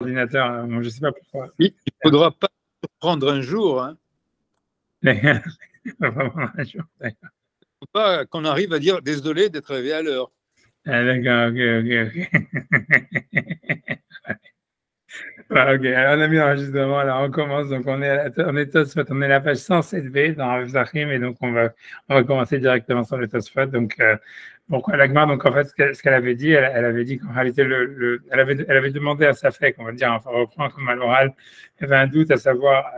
ordinateur, je ne sais pas pourquoi. Il ne faudra pas prendre un jour. Hein. Faut pas qu'on arrive à dire désolé d'être réveillé à l'heure. Ah, d'accord, ok. Ok, alors on a mis l'enregistrement, alors on commence, donc on est à la page 107b dans Rav Zachim, et donc on va commencer directement sur le Tosfot. Donc, pourquoi l'Agmar, donc en fait, ce qu'elle avait dit, elle avait dit qu'en réalité, elle avait demandé à Safek, on va dire, enfin, on reprend comme à l'oral, il y avait un doute à savoir,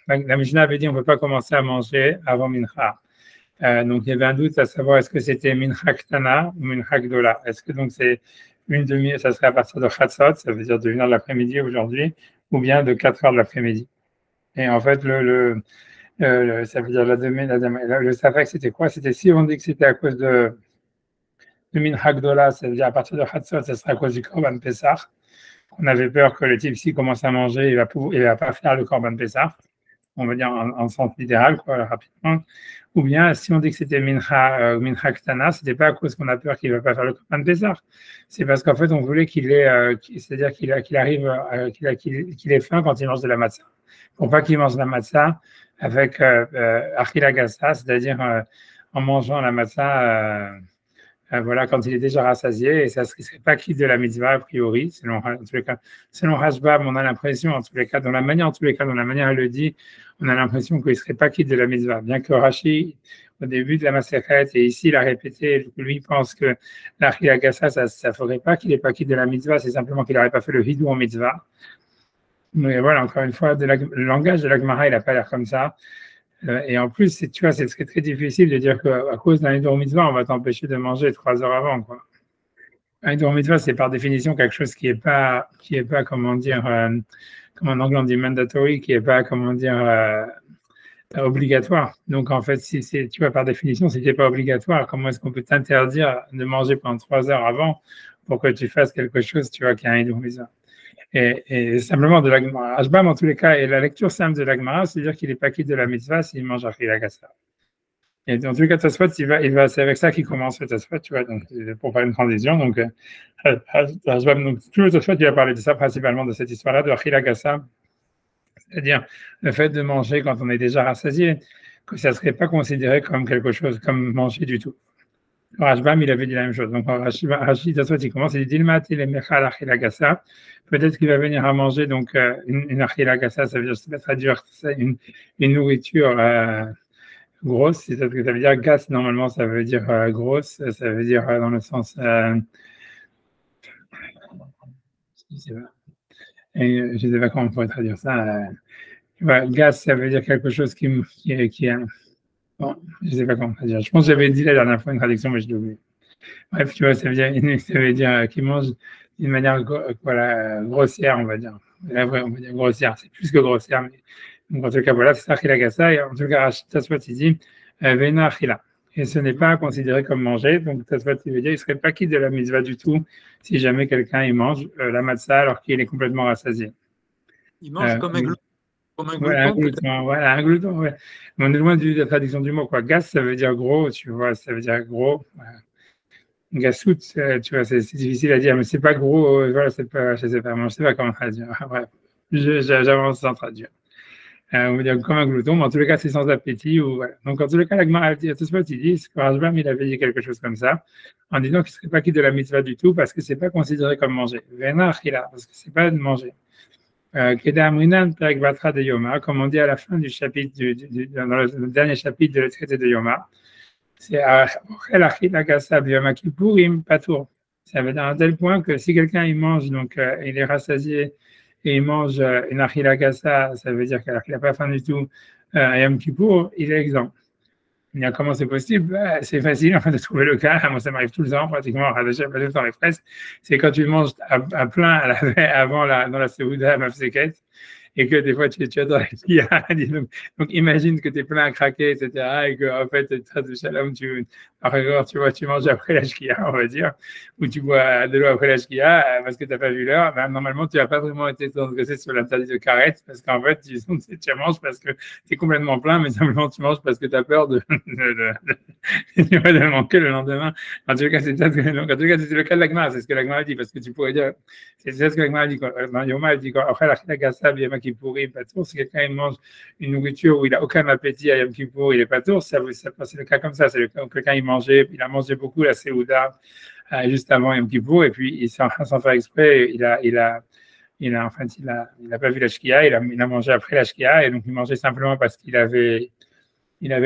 la Mishnah avait dit on ne peut pas commencer à manger avant Mincha. Donc il y avait un doute à savoir est-ce que c'était Mincha Ktana ou Mincha Gdola. Est-ce que donc c'est une demi, ça serait à partir de Chatzot, ça veut dire de 1h de l'après-midi aujourd'hui, ou bien de 4h de l'après-midi. Et en fait, ça veut dire le Safek, c'était quoi? C'était si on dit que c'était à cause de Mincha Gdola, ça veut dire à partir de Chatzot, ça serait à cause du Korban Pessah. On avait peur que le type, s'il commence à manger, il va pas faire le Korban Pessah. On va dire en sens littéral, quoi, rapidement. Ou bien, si on dit que c'était Mincha Ktana, c'était pas à cause qu'on a peur qu'il ne va pas faire le Korban Pessah. C'est parce qu'en fait, on voulait qu'il ait, c'est-à-dire qu'il ait faim quand il mange de la matzah. Pour pas qu'il mange de la matzah avec Achila Gassa, c'est-à-dire en mangeant la matzah, voilà, quand il est déjà rassasié, et ça ne serait pas quitte de la mitzvah a priori, en tous les cas, selon Rashbam, on a l'impression, en tous les cas, dans la manière elle le dit, on a l'impression qu'il ne serait pas quitte de la mitzvah, bien que Rashi, au début de la Masechet, et ici il a répété, lui pense que l'Achila Gassa, ça ne ferait pas qu'il n'est pas quitte de la mitzvah, c'est simplement qu'il n'aurait pas fait le hidou en mitzvah. Mais voilà, encore une fois, le langage de la Gemara, il n'a pas l'air comme ça. Et en plus, tu vois, c'est très, très difficile de dire qu'à cause d'un Hidur Mitzvah, on va t'empêcher de manger 3 heures avant, quoi. Un Hidur Mitzvah, c'est par définition quelque chose qui est pas, comment dire, comme en anglais on dit mandatory, qui est pas, comment dire, obligatoire. Donc, en fait, tu vois, par définition, si c'est pas obligatoire, comment est-ce qu'on peut t'interdire de manger pendant 3 heures avant pour que tu fasses quelque chose, tu vois, qui a un Hidur Mitzvah? Et simplement de l'Agmara. Ashbam, en tous les cas, et la lecture simple de l'Agmara, c'est-à-dire qu'il n'est pas quitte de la mitzvah s'il mange Achila Gassa. Et en tous les cas, Tosfot, c'est avec ça qu'il commence le Tosfot, tu vois, donc, pour faire une transition. Donc, Ashbam, donc, tout le Tosfot, il va parler de ça, principalement de cette histoire-là, de Achila Gassa, c'est-à-dire le fait de manger quand on est déjà rassasié, que ça ne serait pas considéré comme quelque chose, comme manger du tout. Rashbam, il avait dit la même chose. Donc, Rachid, il commence, il dit Dilmat, il est Mechal Achila Gassa. Peut-être qu'il va venir à manger donc une Achila Gassa, ça veut dire, je sais pas traduire, une nourriture grosse. Ça veut dire gas, normalement, ça veut dire grosse, ça veut dire dans le sens. Je ne sais pas comment on pourrait traduire ça. Gas, ça veut dire quelque chose qui est bon, je ne sais pas comment dire. Je pense que j'avais dit la dernière fois une traduction, mais je l'ai oublié. Bref, tu vois, ça veut dire qu'il mange d'une manière voilà, grossière, on va dire. La vraie, on va dire grossière, c'est plus que grossière. Mais donc, en tout cas, voilà, c'est ça Achila Gassa. Et en tout cas, Tosfot, il dit Vena Achila. Et ce n'est pas considéré comme manger. Donc, Tosfot, il veut dire qu'il ne serait pas quitte de la mitzvah du tout si jamais quelqu'un il mange la matzah alors qu'il est complètement rassasié. Il mange comme un glouton. Voilà, un glouton, ouais. On est loin de la traduction du mot, quoi. Gas, ça veut dire gros, tu vois, ça veut dire gros. Voilà. Gassout, tu vois, c'est difficile à dire, mais c'est pas gros, voilà, c'est pas, je sais pas comment traduire. Bref, j'avance sans traduire. On veut dire comme un glouton, mais en tous les cas, c'est sans appétit, ou voilà. Donc, en tous les cas, l'Agmara, il dit que Rashbam, il avait dit quelque chose comme ça, en disant qu'il ne serait pas quitte de la mitzvah du tout, parce que c'est pas considéré comme manger. Vena achila, parce que c'est pas de manger. de Yoma, comme on dit à la fin du chapitre, dans le dernier chapitre de le traité de Yoma, c'est Achila Gassa Yom Kippourim Patour. Ça veut dire à tel point que si quelqu'un il mange, donc il est rassasié et il mange une Achila Gassa, ça veut dire qu'il n'a pas faim du tout à Yom Kippour, il est exempt. Comment c'est possible? C'est facile de trouver le cas. Moi, ça m'arrive tout le temps, pratiquement, pas tout le temps, presque. C'est quand tu manges à plein avant dans la Seouda, Mafseket, et que des fois, tu as dans la donc, imagine que tu es plein à craquer, etc., et qu'en fait, tu as de shalom, par exemple, tu vois, tu manges après la shkia, on va dire, ou tu bois de l'eau après la shkia parce que tu n'as pas vu l'heure, ben, normalement, tu n'as pas vraiment été transgressé sur l'interdit de karet parce qu'en fait, tu manges parce que tu es complètement plein, mais simplement tu manges parce que tu as peur de manquer le lendemain. En tout cas, c'est le cas de l'agma, c'est ce que l'agma dit, parce que tu pourrais dire, c'est ce que l'agma dit, Yoma dit, après la gassa, Yom Kippour, il n'est pas tour, si quelqu'un il mange une nourriture où il n'a aucun appétit à Yom Kippour, il n'est pas tour, c'est le cas comme ça, c'est le cas où quelqu'un il a mangé beaucoup la Séouda juste avant Yom Kippour, et puis sans faire exprès, il a pas vu la shkia, il a mangé après la shkia, et donc il mangeait simplement parce qu'il avait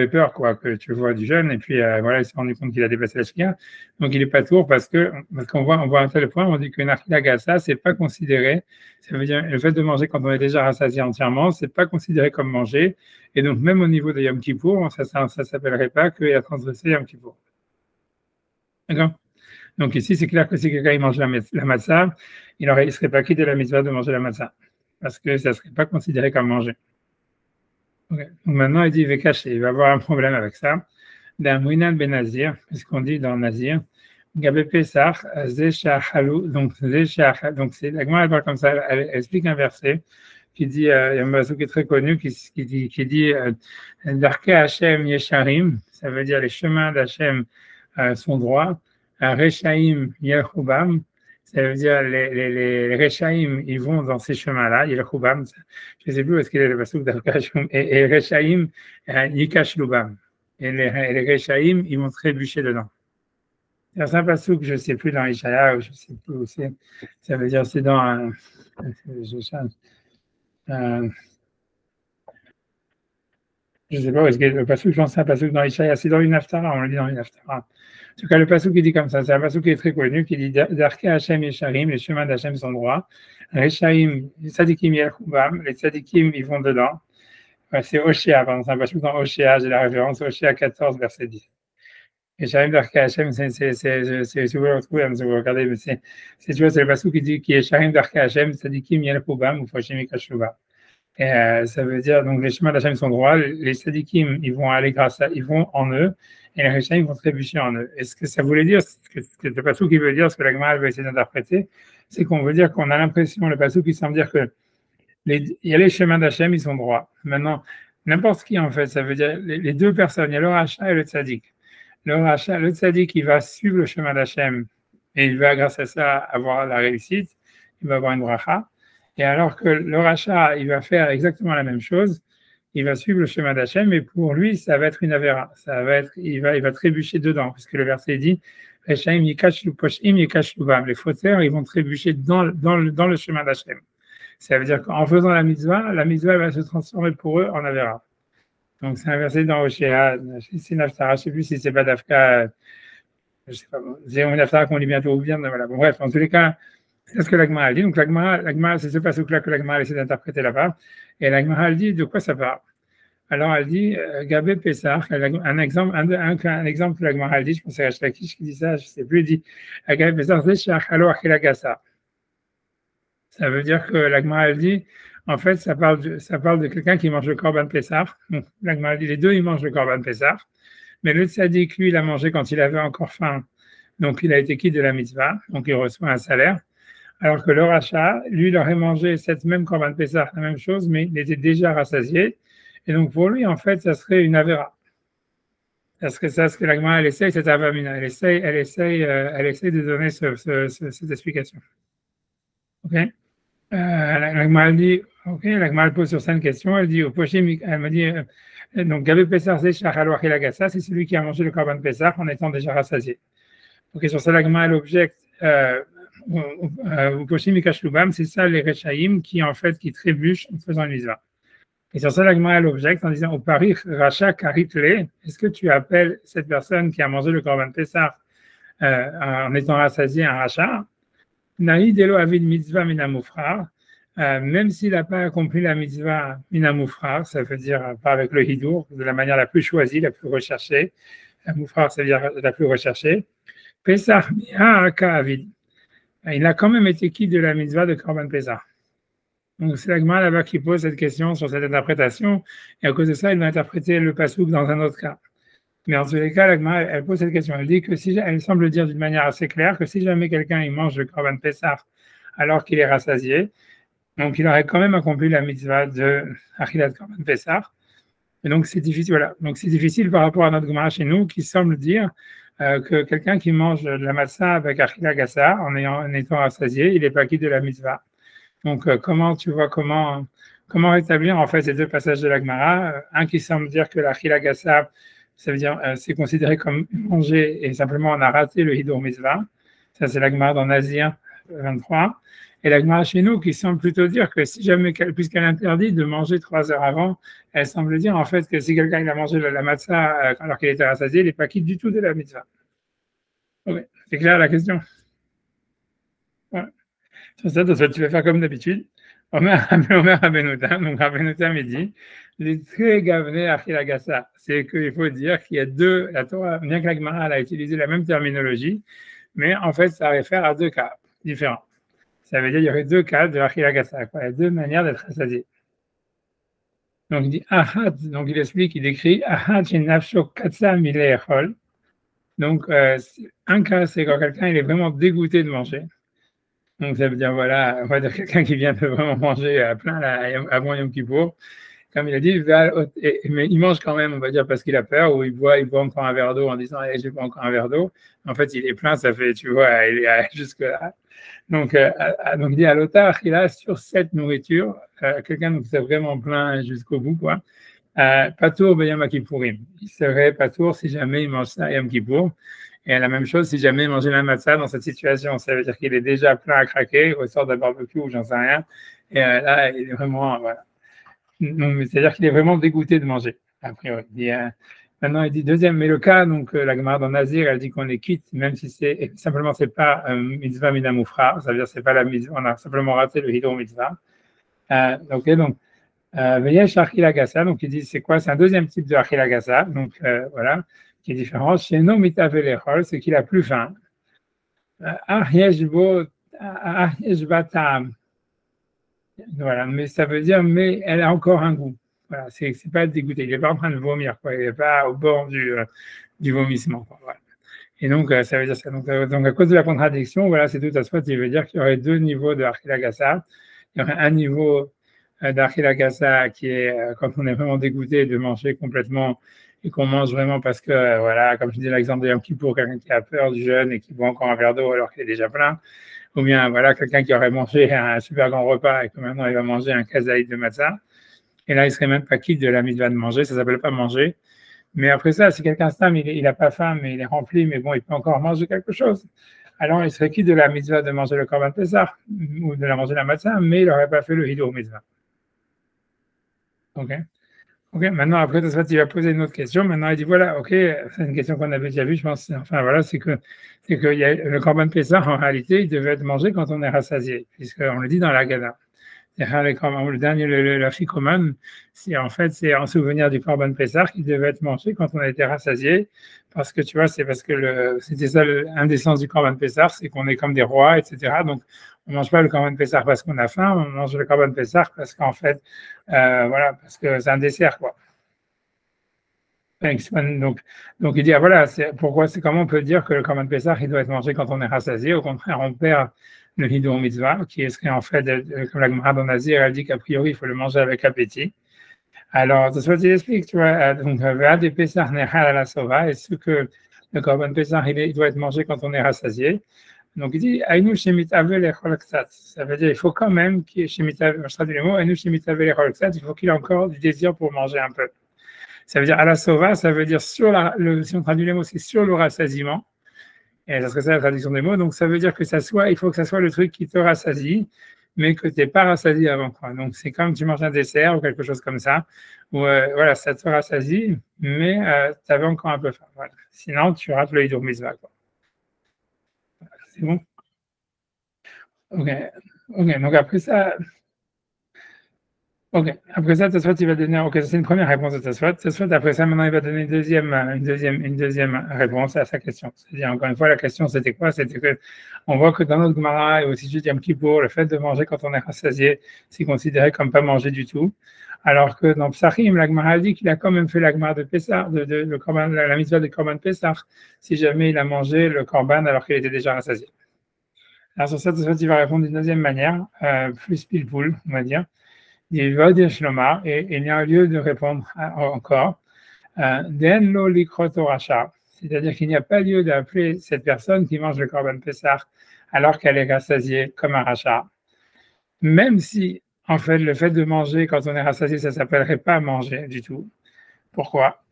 peur, quoi, que tu vois du jeûne, et puis voilà, il s'est rendu compte qu'il a dépassé la shkia, donc il n'est pas tour parce qu'on voit un tel point, on dit qu'une achila gassa, c'est pas considéré, ça veut dire le fait de manger quand on est déjà rassasié entièrement, c'est pas considéré comme manger, et donc même au niveau de Yom Kippour, ça s'appellerait pas qu'il a transgressé Yom Kippour. D'accord? Donc ici, c'est clair que si quelqu'un il mange la matzah, il ne serait pas quitté la mitzvah de manger la matzah, parce que ça ne serait pas considéré comme manger. Okay. Donc maintenant, il dit, il va avoir un problème avec ça. Dans Mouinan ben Nazir, puisqu'on dit dans Nazir, Gabé Pesach, Zéchachalou, donc c'est la Gemara, elle parle comme ça, elle explique un verset qui dit, il y a un verset qui est très connu, qui dit Darke Hashem Yesharim, ça veut dire les chemins d'Hashem sont droits, Rechaim Yelchubam, ça veut dire les Rechaim, ils vont dans ces chemins-là, Yelchubam, je ne sais plus où est-ce qu'il est le pasuk d'Arkashum, et Rechaim Yikashlubam. Et les Rechaim, ils vont trébucher dedans. C'est un pasuk que je ne sais plus dans Ishaya, je ne sais plus où c'est. Ça veut dire c'est dans je ne sais pas où est-ce que le pasuk, je pense c'est un pasuk dans Ishaya, c'est dans une haftara, on le dit dans une haftara. En tout cas, le pasuk qui dit comme ça, c'est un pasuk qui est très connu, qui dit Darke Hashem Yesharim, les chemins d'Hashem sont droits. Rechaim, les tzadikim Yelchubam, les tzadikim, ils vont dedans. C'est Oshéa, pardon, c'est un pasuk dans Oshéa, j'ai la référence, Oshéa 14, verset 10. Et Sharim Darke Hashem, si vous le retrouvez, si vous regardez, mais c'est le pasuk qui dit qui est Sharim Darke Hashem, tzadikim Yelchubam ou Foshim Yikashubam. Et ça veut dire, donc les chemins d'Hachem sont droits, les tzadikim, ils vont aller ils vont en eux, et les Rechaim, ils vont trébucher en eux. Est-ce que ça voulait dire, le pasuk qui veut dire, ce que la Gemara veut essayer d'interpréter, c'est qu'on veut dire qu'on a l'impression, le pasuk qui semble dire que il y a les chemins d'Hachem, ils sont droits. Maintenant, n'importe qui, en fait, ça veut dire les deux personnes, il y a le Racha et le Tzadik. Le Tzadik, il va suivre le chemin d'Hachem, et il va, grâce à ça, avoir la réussite, il va avoir une bracha. Et alors que le Racha, il va faire exactement la même chose, il va suivre le chemin d'Hachem, mais pour lui, ça va être une avéra. Il va trébucher dedans, puisque le verset dit les fauteurs, ils vont trébucher dans le chemin d'Hachem. Ça veut dire qu'en faisant la mitzvah va se transformer pour eux en avéra. Donc c'est un verset dans Oshéa, c'est Naftara, je ne sais plus si c'est pas Dafka, je ne sais pas, c'est une Naftara qu'on lit bientôt ou bien, voilà. Bon, bref, en tous les cas, c'est ce que la Gemara dit. Donc la Gemara, c'est ce passage-là que la Gemara essaie d'interpréter là-bas. Et la Gemara, elle dit de quoi ça parle. Alors elle dit Gabé Pessah, un exemple que la Gemara elle dit, je pense que c'est Rachelakish qui dit ça, je ne sais plus, il dit Gabé Pessah, c'est Shachalo Achilagasa. Ça veut dire que la Gemara elle dit, en fait, ça parle de quelqu'un qui mange le Korban Pessah. Donc, la Gemara dit les deux, ils mangent le Korban Pessah. Mais le tzaddik, lui, il a mangé quand il avait encore faim. Donc il a été quitte de la mitzvah, donc il reçoit un salaire. Alors que le Racha, lui, il aurait mangé cette même Korban Pessah, la même chose, mais il était déjà rassasié. Et donc, pour lui, en fait, ça serait une avéra. Ça serait ça, ce que la Gemara, elle essaye, cette avamina. Elle essaye de donner cette explication. OK? La Gemara, elle dit, OK, la Gemara, elle pose sur ça une question. Elle dit, elle me dit, donc, Gabé Pessah, c'est celui qui a mangé le Korban Pessah en étant déjà rassasié. OK, sur ça, la Gemara, elle objecte, c'est ça les Rechaim qui trébuchent en faisant une mitzvah. Et sur ça, la Gemara elle objecte en disant au Paris Racha Karitle, est-ce que tu appelles cette personne qui a mangé le Korban Pessah en étant rassasié un Racha? Naïd Elo Avid Mitzvah Minamoufrar, même s'il n'a pas accompli la mitzvah Minamoufrar, ça veut dire pas avec le Hidour, de la manière la plus choisie, la plus recherchée. Moufrar, ça veut dire la plus recherchée. Pessah Mi'aka Avid. Il a quand même été quitte de la mitzvah de Korban Pessah. Donc c'est la Gemara là-bas qui pose cette question sur cette interprétation, et à cause de ça, il va interpréter le pasuk dans un autre cas. Mais en tous les cas, la Gemara, elle pose cette question. Elle dit que elle semble dire d'une manière assez claire que si jamais quelqu'un il mange le Korban Pessah alors qu'il est rassasié, donc il aurait quand même accompli la mitzvah de Achilat Korban Pessah. Et donc c'est difficile, voilà. Donc c'est difficile par rapport à notre Gemara chez nous qui semble dire que quelqu'un qui mange de la matzah avec Achila Gassa en étant rassasié, il n'est pas quitte de la mitzvah. Donc comment rétablir en fait ces deux passages de la Gemara, un qui semble dire que l'Achila Gassa, ça veut dire c'est considéré comme manger et simplement on a raté le Hidur Mitzvah. Ça c'est la Gemara dans Nazir 23. Et la Gemara chez nous qui semble plutôt dire que si jamais, puisqu'elle interdit de manger 3 heures avant, elle semble dire en fait que si quelqu'un il a mangé la matzah alors qu'il était rassasié, il n'est pas quitte du tout de la mitzvah. Okay. C'est clair la question? Voilà. Sur ça, tu vas faire comme d'habitude. Omer Rabbeinu-Tam, donc Rabbeinu-Tam il dit, les très gavené achilagassa, c'est qu'il faut dire qu'il y a deux, la Torah, bien que la Gemara a utilisé la même terminologie, mais en fait ça réfère à deux cas différents. Ça veut dire qu'il y aurait deux cas de achilagassa, il y a deux manières d'être rassasié. Donc il dit ahad, donc il explique, il décrit ahad shenafsho katsa milechol. Donc un cas c'est quand quelqu'un il est vraiment dégoûté de manger. Donc ça veut dire voilà, on va dire quelqu'un qui vient de vraiment manger à plein avant Yom Kippour, comme il a dit, mais il mange quand même, on va dire parce qu'il a peur, ou il boit encore un verre d'eau en disant hey, j'ai pas encore un verre d'eau. En fait il est plein, ça fait tu vois, il est jusque là. Donc il dit à l'otar, il a sur cette nourriture, quelqu'un qui est vraiment plein jusqu'au bout quoi. Patour Yom Kippourim. Il serait patour si jamais il mange ça à Yom Kippour. Et la même chose si jamais il mangeait la matzah dans cette situation. Ça veut dire qu'il est déjà plein à craquer, au sort d'un barbecue ou j'en sais rien. Et là, il est vraiment, voilà. Donc, c'est-à-dire qu'il est vraiment dégoûté de manger, a priori. Maintenant, il dit deuxième, mais le cas, donc la Gemara dans Nazir, elle dit qu'on est quitte, même si c'est pas mitzvah minamoufra, ça veut dire c'est pas la mitzvah, on a simplement raté le hidro mitzvah. Donc, Veyesh achilagassa, donc il dit c'est quoi? C'est un deuxième type de achilagassa, donc voilà, qui est différent. Chez nous, mitavelechol, c'est qu'il a plus faim. Voilà, mais ça veut dire, mais elle a encore un goût. Voilà, c'est pas dégoûté, il n'est pas en train de vomir, quoi. Il n'est pas au bord du vomissement. Quoi. Voilà. Et donc, ça veut dire ça. Donc, à cause de la contradiction, voilà, c'est tout à fait, il veut dire qu'il y aurait deux niveaux de achilagassa. Il y aurait un niveau d'achilagassa qui est quand on est vraiment dégoûté de manger complètement et qu'on mange vraiment parce que, voilà, comme je disais l'exemple de Yom Kippour, quelqu'un qui a peur du jeûne et qui boit encore un verre d'eau alors qu'il est déjà plein, ou bien, voilà, quelqu'un qui aurait mangé un super grand repas et que maintenant il va manger un kazaïd de matzah, et là, il serait même pas quitte de la mitzvah de manger, ça s'appelle pas manger. Mais après ça, si quelqu'un il n'a pas faim, mais il est rempli, mais bon, il peut encore manger quelque chose. Alors, il serait quitte de la mitzvah de manger le korban pesach ou de la manger la matzah, mais il n'aurait pas fait le hidur mitzvah. Ok. Maintenant, après, il va poser une autre question. Maintenant, il dit voilà, ok, c'est une question qu'on avait déjà vue, je pense. Enfin, voilà, c'est que y a le korban pesach, en réalité, il devait être mangé quand on est rassasié, puisqu'on le dit dans la Gada. Le dernier, la ficomane, c'est en souvenir du korban pesach qui devait être mangé quand on a été rassasié, parce que tu vois, c'est parce que c'était ça un des sens du korban pesach, c'est qu'on est comme des rois, etc. Donc, on mange pas le korban pesach parce qu'on a faim, on mange le korban pesach parce qu'en fait, voilà, parce que c'est un dessert, quoi. Donc il dit, voilà, comment on peut dire que le korban pesach, il doit être mangé quand on est rassasié. Au contraire, on perd le hidur mitzvah, qui serait en fait, comme la Gemara dans Nazir, elle dit qu'a priori, il faut le manger avec appétit. Alors, c'est ce qu'il explique, tu vois, donc, des pesach nechal à la sova, et ce que le korban pesach, il doit être mangé quand on est rassasié. Donc, il dit, Aïnou shemitave lechol ksat. Ça veut dire, il faut quand même qu'il shemitave, je traduis les mots, Aïnou shemitave lechol ksat, il faut qu'il ait encore du désir pour manger un peu. Ça veut dire à la sova, ça veut dire si on traduit les mots, c'est sur le rassasiement. Et ça serait ça la traduction des mots. Donc, ça veut dire que il faut que ça soit le truc qui te rassasie, mais que tu n'es pas rassasié avant, quoi. Donc, c'est comme tu manges un dessert ou quelque chose comme ça, où, voilà, ça te rassasie, mais tu avais encore un peu faim. Voilà. Sinon, tu rates le hidur mitzvah, quoi. C'est bon? Ok. Donc, après ça, Tosfot, il va donner. Ok, ça c'est une première réponse de Tosfot. Tosfot, après ça, maintenant, il va donner une deuxième réponse à sa question. C'est-à-dire, encore une fois, la question, c'était quoi? C'était que, on voit que dans notre Gemara et aussi du Yom Kippour, le fait de manger quand on est rassasié, c'est considéré comme pas manger du tout. Alors que dans Psachim, la Gemara dit qu'il a quand même fait la Gemara de Pessah, le korban, la mitzvah de korban Pessah, si jamais il a mangé le korban alors qu'il était déjà rassasié. Alors sur cette il va répondre d'une deuxième manière, plus pile-poule, on va dire. Il va dire Shloma, et il y a un lieu de répondre encore. Den lo likroto racha, c'est-à-dire qu'il n'y a pas lieu d'appeler cette personne qui mange le korban Pessah alors qu'elle est rassasiée comme un racha. Même si, en fait, le fait de manger quand on est rassasié, ça ne s'appellerait pas manger du tout. Pourquoi?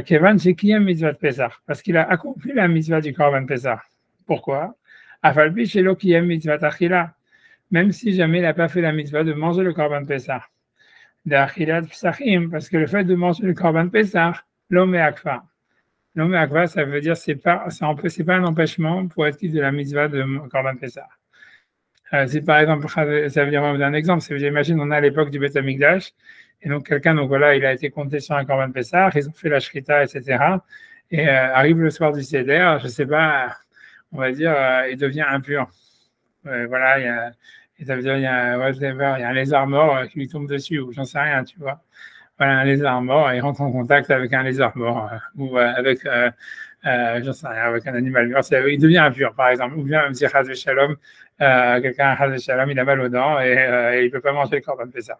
Kevan Shekiyem mitzvah de Pessah, parce qu'il a accompli la mitzvah du korban Pessah. Pourquoi? Afalpi shelo kiyem mitzvah achila, même si jamais il n'a pas fait la mitzvah de manger le korban Pessah. D'achilat psachim, parce que le fait de manger le korban Pessah, l'homme est akva. L'homme est akva, ça veut dire c'est pas un empêchement pour être quitte de la mitzvah de korban Pessah. C'est par exemple, ça veut dire un exemple, ça veut dire, imagine, on est à l'époque du Beth Amikdash, et donc quelqu'un, donc voilà, il a été compté sur un korban Pessah, ils ont fait la shrita, etc. Et arrive le soir du Seder, je sais pas, on va dire, il devient impur. Voilà, ça veut dire, il y a un lézard mort qui lui tombe dessus, ou j'en sais rien, tu vois. Voilà, un lézard mort, il rentre en contact avec un lézard mort, ou avec, j'en sais rien, avec un animal mort, il devient impur, par exemple. Ou bien, même si Chaz Shalom, quelqu'un, Chaz Shalom, il a mal aux dents et il ne peut pas manger le korban Pessah.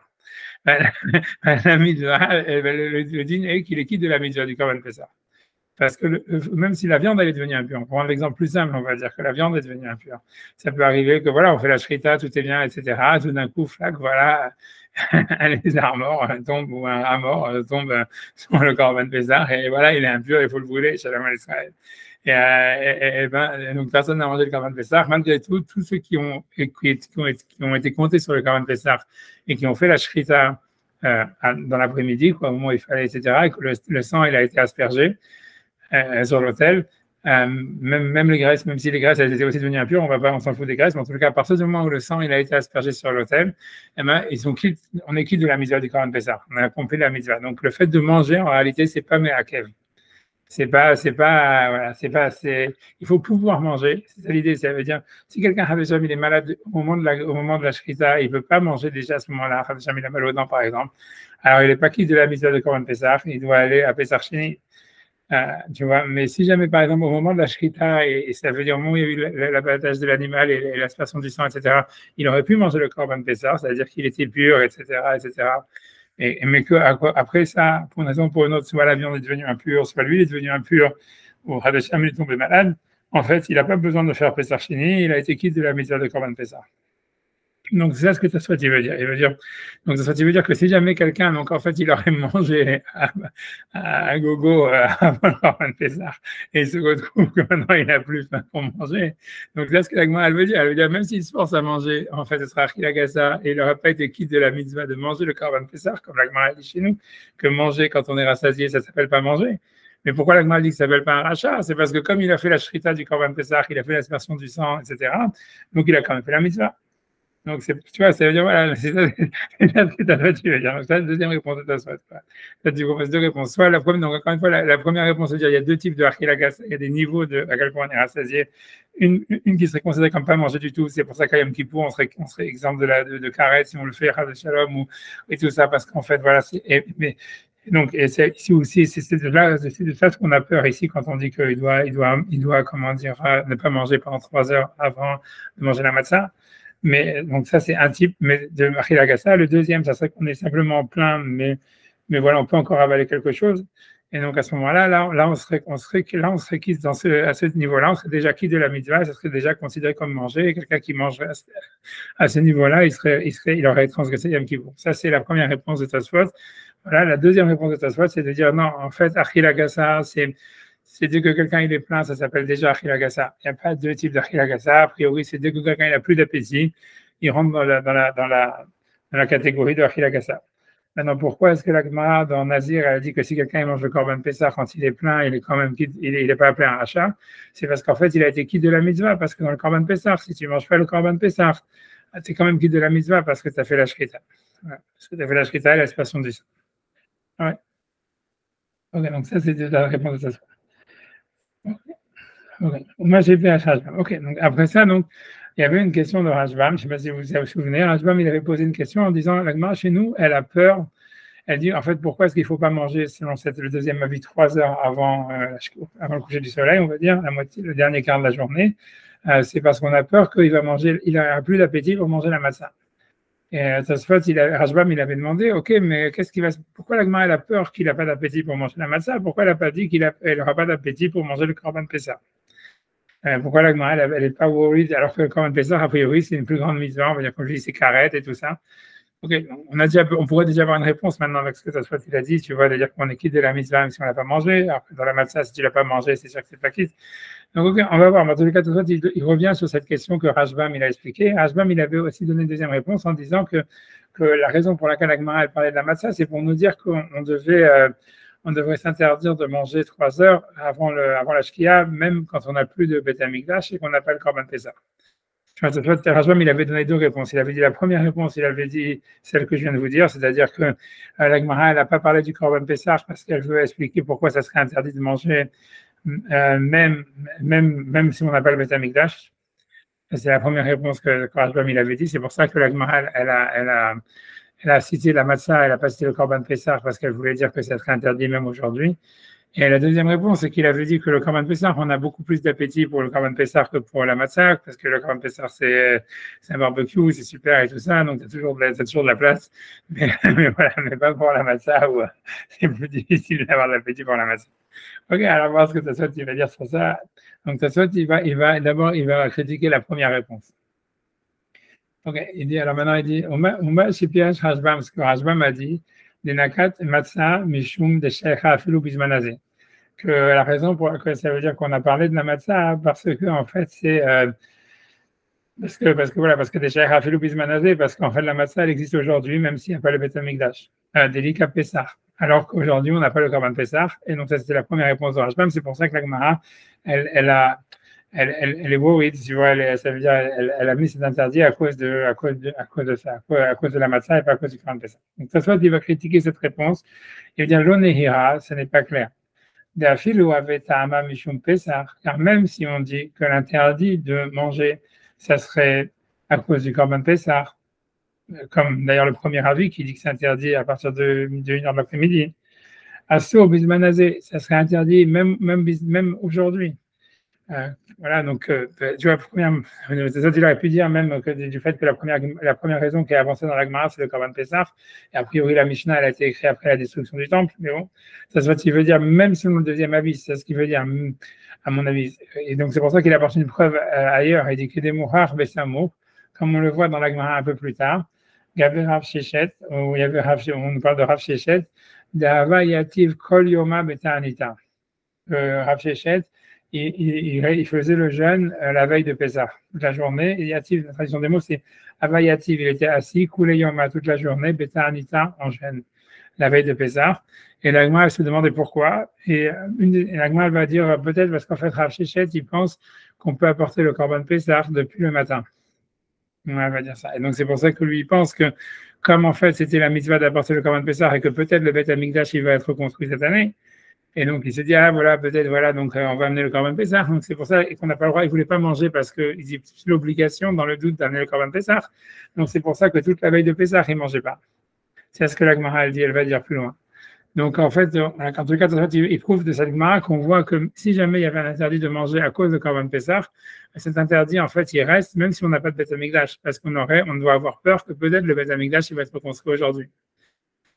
La mitzvah, le din est qu'il est quitte de la mitzvah du korban Pessah. Parce que même si la viande elle est devenue impure, pour prendre l'exemple plus simple, on va dire que la viande est devenue impure. Ça peut arriver que voilà, on fait la shrita, tout est bien, etc. Tout d'un coup, flac, voilà, un lézard mort tombe ou un rat mort tombe sur le korban Pessah et voilà, il est impur, il faut le brûler, shalom à Israël. Et donc personne n'a mangé le korban Pessah. Malgré tout, tous ceux qui ont été comptés sur le korban Pessah et qui ont fait la shrita dans l'après-midi, au moment où il fallait, etc., et que le sang il a été aspergé sur l'autel, même les graisses, même si les graisses elles étaient aussi devenues impures, on s'en fout des graisses, mais en tout cas, à partir du moment où le sang il a été aspergé sur l'autel, on est quitte de la mitzvah du korban Pessah, on a accompli la mitzvah. Donc le fait de manger, en réalité, c'est pas me'akev. Il faut pouvoir manger. C'est ça l'idée. Ça veut dire, si quelqu'un il est malade au moment de la shrita, il ne peut pas manger déjà à ce moment-là. Il a mal aux dents, par exemple. Alors, il n'est pas quitte de la mitzvah de korban Pessah. Il doit aller à Pessah Sheni. Tu vois, mais si jamais, par exemple, au moment de la shrita, et ça veut dire au moment où il y a eu l'abattage de l'animal et l'aspersion du sang, etc., il aurait pu manger le korban Pessah, c'est-à-dire qu'il était pur, etc., etc. Mais après ça, pour une raison ou pour une autre, soit la viande est devenue impure, soit lui est devenu impur, ou Hadesham est tombé malade, en fait, il n'a pas besoin de faire Pessah Sheni, il a été quitte de la mitzvah de korban Pessah. Donc, c'est ça ce que Tosfot veut dire. Donc, Tosfot veut dire que si jamais quelqu'un, donc en fait, il aurait mangé à gogo avant le korban Pessah, et il se retrouve que maintenant il n'a plus faim pour manger. Donc, là, ce que la Gemara, elle veut dire, même s'il se force à manger, en fait, ce sera Achila Gassa, et il n'aurait pas été quitte de la mitzvah de manger le korban Pessah, comme la Gemara dit chez nous, que manger quand on est rassasié, ça ne s'appelle pas manger. Mais pourquoi la Gemara dit que ça ne s'appelle pas un rachat? C'est parce que comme il a fait la shrita du korban Pessah, il a fait l'aspersion du sang, etc., donc il a quand même fait la mitzvah. Donc, tu vois, ça veut dire, voilà, c'est ça ce que tu veux dire. Donc, ça, la deuxième réponse de ta soit. Tu proposes deux réponses. Soit la première, donc encore une fois, la première réponse veut dire il y a deux types de Achila Gassa, il y a des niveaux de à quel point on est rassasié. Une qui serait considérée comme pas manger du tout, c'est pour ça qu'à Yom Kippour, on serait exemple de karet si on le fait, Chaz Shalom, et tout ça, parce qu'en fait, voilà, donc, c'est ici aussi, c'est de ça ce qu'on a peur ici quand on dit qu'il doit, comment dire, ne pas manger pendant 3 heures avant de manger la matzah. Mais donc ça c'est un type de Achila Gassa. Le deuxième, ça serait qu'on est simplement plein, mais voilà, on peut encore avaler quelque chose. Et donc à ce moment-là, on serait quitte à ce niveau-là, on serait déjà quitte de la mitzvah, ça serait déjà considéré comme manger. Et quelqu'un qui mangerait à ce niveau-là, il aurait transgressé Yom Kippour. Ça c'est la première réponse de Tosfot. Voilà, la deuxième réponse de Tosfot, c'est de dire non, en fait, Achila Gassa, c'est dès que quelqu'un il est plein, ça s'appelle déjà Achila Gassa. Il n'y a pas deux types d'Achila Gassa. A priori, c'est dès que quelqu'un il n'a plus d'appétit, il rentre dans la catégorie de Achila Gassa. Maintenant, pourquoi est-ce que la Gemara dans Nazir elle dit que si quelqu'un il mange le korban Pessah quand il est plein, il est quand même quitte, il n'est pas appelé un rachat? C'est parce qu'en fait, il a été quitte de la mitzvah, parce que dans le korban Pessah, si tu ne manges pas le korban Pessah, tu es quand même quitte de la mitzvah parce que tu as fait la shrita. Ouais. Parce que tu as fait la shrita et l'aspersion du sang. Ouais. Ok, donc ça, c'est la réponse de ça. Okay. Moi, j'ai fait Rashbam. Ok, donc après ça, donc, il y avait une question de Rashbam. Je ne sais pas si vous vous souvenez. Rashbam, il avait posé une question en disant la Gemara, chez nous, elle a peur Elle dit, en fait, pourquoi est-ce qu'il ne faut pas manger, selon le deuxième avis, 3 heures avant le coucher du soleil, on va dire, la moitié, le dernier quart de la journée. C'est parce qu'on a peur qu'il va manger, il n'aura plus d'appétit pour manger la matzah. Et Tosfot, Rashbam, il avait demandé, ok, mais pourquoi la Gemara, elle a peur qu'il n'a pas d'appétit pour manger la matzah? Pourquoi elle n'a pas dit qu'il n'aura pas d'appétit pour manger le Korban Pessah? Pourquoi la Gemara, elle n'est pas worried, alors que le Korban Pessah, a priori, c'est une plus grande mitzvah, on va dire, comme je dis, c'est carrette et tout ça. Ok, on pourrait déjà avoir une réponse maintenant avec ce que Tosfot il a dit, tu vois, c'est-à-dire qu'on est quitte de la mitzvah même si on ne l'a pas mangé. Alors, dans la matzah, si tu ne l'as pas mangé, c'est sûr que c'est pas quitte. Donc, ok, on va voir. Mais en tout cas, Tosfot, il revient sur cette question que Rashbam il a expliquée. Rashbam, il avait aussi donné une deuxième réponse en disant que la raison pour laquelle la Gemara elle parlait de la matzah, c'est pour nous dire qu'on devrait s'interdire de manger 3 heures avant la shkia, même quand on n'a plus de Beth Amikdash et qu'on n'a pas le Korban Pessah. Rashbam, il avait donné 2 réponses. Il avait dit la première réponse, il avait dit celle que je viens de vous dire, c'est-à-dire que la Gemara, elle n'a pas parlé du Korban Pessah parce qu'elle veut expliquer pourquoi ça serait interdit de manger même si on n'a pas le Beth Amikdash. C'est la première réponse que Rashbam il avait dit. C'est pour ça que la Gemara, elle a cité la matzah, elle n'a pas cité le Korban Pessah parce qu'elle voulait dire que ça serait interdit même aujourd'hui. Et la deuxième réponse, c'est qu'il avait dit que le Korban Pessah, on a beaucoup plus d'appétit pour le Korban Pessah que pour la matzah, parce que le Korban Pessah, c'est un barbecue, c'est super et tout ça, donc tu as toujours de la place. Mais voilà, mais pas pour la matzah, où c'est plus difficile d'avoir de l'appétit pour la matzah. Ok, alors voir ce que Tosfot il va dire sur ça. Donc Tosfot, d'abord, il va critiquer la première réponse. Ok, il dit, alors maintenant, il dit, ce que Rashbam a dit, des nakat matzah mishum de sheikha afilu bizmanazé. Que la raison pour laquelle ça veut dire qu'on a parlé de la matzah, parce que en fait, c'est parce que des sheikha afilu bizmanazé, parce qu'en fait, la matzah, elle existe aujourd'hui, même s'il n'y a pas le Beth Amikdash, Delika Pessah. Alors qu'aujourd'hui, on n'a pas le Korban Pessah, et donc ça, c'était la première réponse de Rashbam. C'est pour ça que la Gemara, elle est worried, tu vois, ça veut dire elle a mis cet interdit à cause de ça, à cause de la matzah et pas à cause du Korban Pessah. Donc ça soit il va critiquer cette réponse, il va dire l'onehira, ce n'est pas clair. Car même si on dit que l'interdit de manger, ça serait à cause du Korban Pessah, comme d'ailleurs le premier avis qui dit que c'est interdit à partir de 1h de l'après-midi. Assour bismanazé, ça serait interdit même aujourd'hui. Voilà, donc tu vois, il aurait pu dire même que du fait que la première raison qui est avancée dans la Gemara, c'est le Korban Pessah, et a priori la Mishnah, elle a été écrite après la destruction du temple, mais bon, ça se veut dire même selon le deuxième avis, c'est ce qu'il veut dire, à mon avis. Et donc c'est pour ça qu'il apporte une preuve ailleurs, il dit que des mourach besamou, comme on le voit dans la Gemara un peu plus tard, Gaber Rav Shechet, où on nous parle de Rav Shechet, d'Ahava Yativ Kol Yoma Beta'anita. Rav Shechet, il faisait le jeûne la veille de Pessah, toute la journée. Et Yativ, la tradition des mots, c'est Avayativ, il était assis, Koulé Yoma toute la journée, Beta'anita en jeûne, la veille de Pessah. Et la Gemara se demandait pourquoi. Et la Gemara va dire peut-être parce qu'en fait, Rav Shechet, il pense qu'on peut apporter le Korban Pessah depuis le matin. On va dire ça. Et donc, c'est pour ça que lui, il pense que, comme en fait, c'était la mitzvah d'apporter le Korban Pessah et que peut-être le Beth Amikdash, il va être reconstruit cette année. Et donc, il se dit, donc on va amener le Korban Pessah. Donc, c'est pour ça qu'on n'a pas le droit, il ne voulait pas manger parce qu'il y a l'obligation, dans le doute, d'amener le Korban Pessah. Donc, c'est pour ça que toute la veille de Pessah, il ne mangeait pas. C'est ce que la Gemara, elle dit, elle va dire plus loin. Donc, en fait, en tout cas, il prouve de cette Gemara qu'on voit que si jamais il y avait un interdit de manger à cause de Korban Pessah, cet interdit, en fait, il reste, même si on n'a pas de Beth Amikdash, parce on doit avoir peur que peut-être le Beth Amikdash, il va être reconstruit aujourd'hui.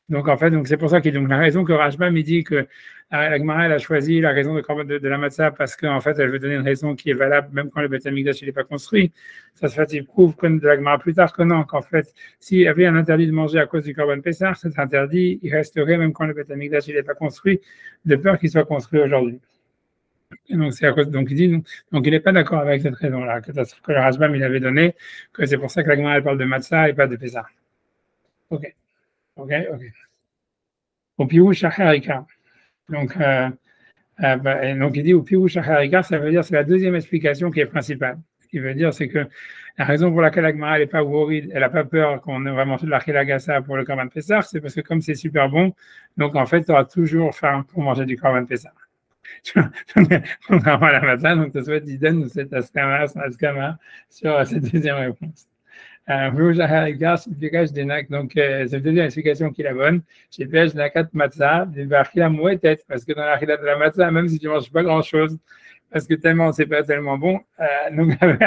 Donc, en fait, c'est pour ça qu'il y a la raison que Rashbam, il dit que la Gemara, elle a choisi la raison de la matzah parce qu'en fait, elle veut donner une raison qui est valable même quand le Beth Amikdash n'est pas construit. Ça se fait, il prouve de la Gemara plus tard que non, qu'en fait, s'il y avait un interdit de manger à cause du Korban Pessah, cet interdit, il resterait même quand le Beth Amikdash n'est pas construit, de peur qu'il soit construit aujourd'hui. Et donc, c'est à cause, donc il n'est pas d'accord avec cette raison-là, que le Rashbam, il avait donné, que c'est pour ça que la Gemara, elle parle de matzah et pas de Pessah. Ok. Au Pirouche Acharika. Donc, il dit au Pirouche Acharika, ça veut dire c'est la deuxième explication qui est principale. Ce qui veut dire, c'est que la raison pour laquelle la Gemara n'est pas worried, elle n'a pas peur qu'on va manger de la Khilagassa pour le Korban Pessah, c'est parce que comme c'est super bon, donc en fait, tu auras toujours faim pour manger du Korban Pessah. Contrairement à la matin, donc tu souhaites, il donne cette askama sur cette deuxième réponse. Donc, ça veut dire l'explication qui est la bonne. Chez Pej, la 4 matzah, des barquilla mouettet, parce que dans la de la matzah, même si tu ne manges pas grand-chose, parce que tellement, c'est pas tellement bon, donc, donc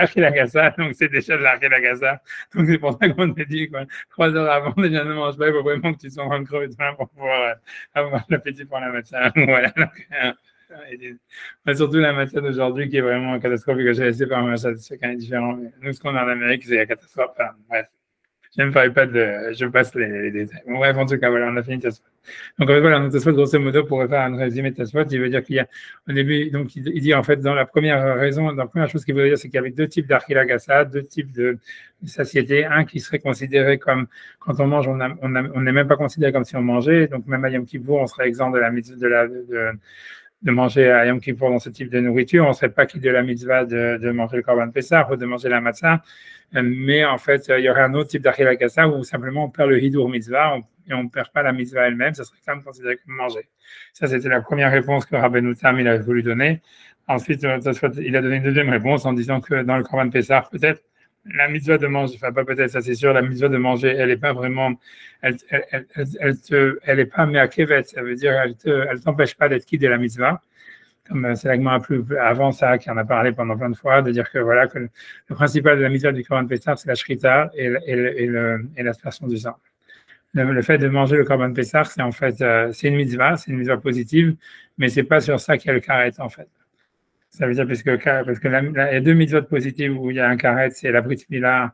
c'est déjà de l'archilagassa. Donc, c'est pour ça qu'on te dit, quoi. 3 heures avant, déjà, ne mange pas, il faut vraiment que tu sois en train de crever de faim pour pouvoir avoir l'appétit pour la matzah. Voilà. Mais surtout la matière d'aujourd'hui qui est vraiment catastrophique. J'ai laissé par moi, c'est quand même différent. Mais nous, ce qu'on a en Amérique, c'est la catastrophe. Enfin, bref, je ne parle pas de. Je passe les détails. Bon, bref, en tout cas, voilà, on a fini Tosfot. Donc, en fait, voilà, Tosfot, grosso modo, pour faire un résumé de Tosfot, il veut dire qu'il y a, au début, donc, il dit, en fait, dans la première raison, dans la première chose qu'il veut dire, c'est qu'il y avait 2 types d'archilagassa, 2 types de satiété. Un qui serait considéré comme, quand on mange, on n'est même pas considéré comme si on mangeait. Donc, même à Yom Kippour, on serait exempt de la de manger à Yom Kippour dans ce type de nourriture. On ne serait pas quitte de la mitzvah de manger le korban Pessah ou de manger la matzah. Mais en fait, il y aurait un autre type d'achilakassa où simplement on perd le hidur mitzvah et on ne perd pas la mitzvah elle-même. Ça serait quand même considéré comme manger. Ça, c'était la première réponse que Rabbeinu Tam il a voulu donner. Ensuite, il a donné une deuxième réponse en disant que dans le korban Pessah, peut-être, la mitzvah de manger, enfin pas peut-être, ça c'est sûr, la mitzvah de manger, elle n'est pas vraiment, elle est pas meakevet, ça veut dire elle t'empêche pas d'être quitte de la mitzvah. Comme c'est l'agma plus avant ça, qui en a parlé pendant plein de fois, de dire que voilà, que le principal de la mitzvah du korban Pessah, c'est la shrita et l'aspersion du sang. Le fait de manger le korban Pessah, c'est en fait, c'est une mitzvah positive, mais c'est pas sur ça qu'il y a le karet en fait. Ça veut dire parce que il y a 2 mitzvot positives où il y a un karet, c'est la Brit Mila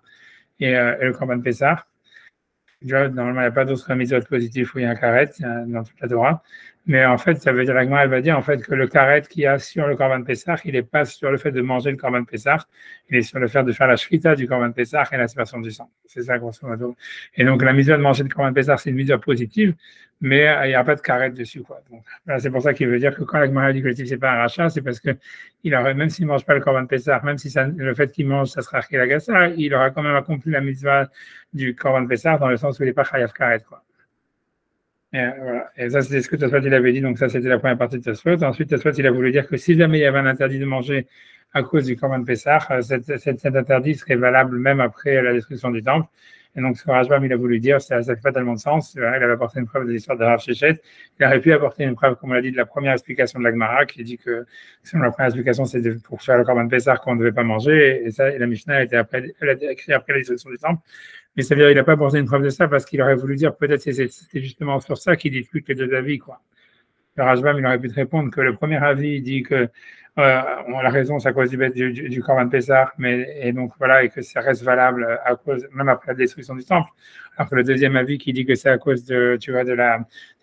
et le Korban Pessah. Normalement, il n'y a pas d'autres mitzvot positifs où il y a un karet dans toute la Torah. Mais en fait, ça veut dire, elle va dire en fait que le karet qu'il y a sur le Korban Pessah, il n'est pas sur le fait de manger le Korban Pessah, il est sur le fait de faire la shrita du Korban Pessah et l'aspersion du sang. C'est ça, grosso modo. Et donc, la mitzvah de manger le Korban Pessah, c'est une mitzvah positive, mais il n'y a pas de karet dessus, quoi. Donc, là, c'est pour ça qu'il veut dire que quand la Gemara dit que le type, c'est pas un rachat, c'est parce que même s'il ne mange pas le Korban Pessah, même si le fait qu'il mange, ça sera achilagassa, il aura quand même accompli la mitzvah du Korban Pessah dans le sens où il n'est pas chayav karet, quoi. Et, voilà. Et ça, c'était ce que Tosfot il avait dit. Donc, ça, c'était la première partie de Tosfot. Ensuite, Tosfot il a voulu dire que si jamais il y avait un interdit de manger à cause du Korban Pessah, cet interdit serait valable même après la destruction du temple. Et donc, ce que Rajbam il a voulu dire, ça ne fait pas tellement de sens. Il avait apporté une preuve de l'histoire de Rav Shechet. Il aurait pu apporter une preuve, comme on l'a dit, de la première explication de la Gemara, qui dit que, selon la première explication, c'est pour faire le Korban Pessah qu'on ne devait pas manger. Et ça, et la Mishnah elle a été écrite après la destruction du temple. Mais ça veut dire qu'il n'a pas apporté une preuve de ça parce qu'il aurait voulu dire peut-être que c'était justement sur ça qu'il discute les 2 avis, quoi. Le Rajbam, il aurait pu te répondre que le premier avis dit que on a raison, c'est à cause du Korban Pessah, et donc voilà, et que ça reste valable à cause, même après la destruction du temple. Alors que le deuxième avis qui dit que c'est à cause du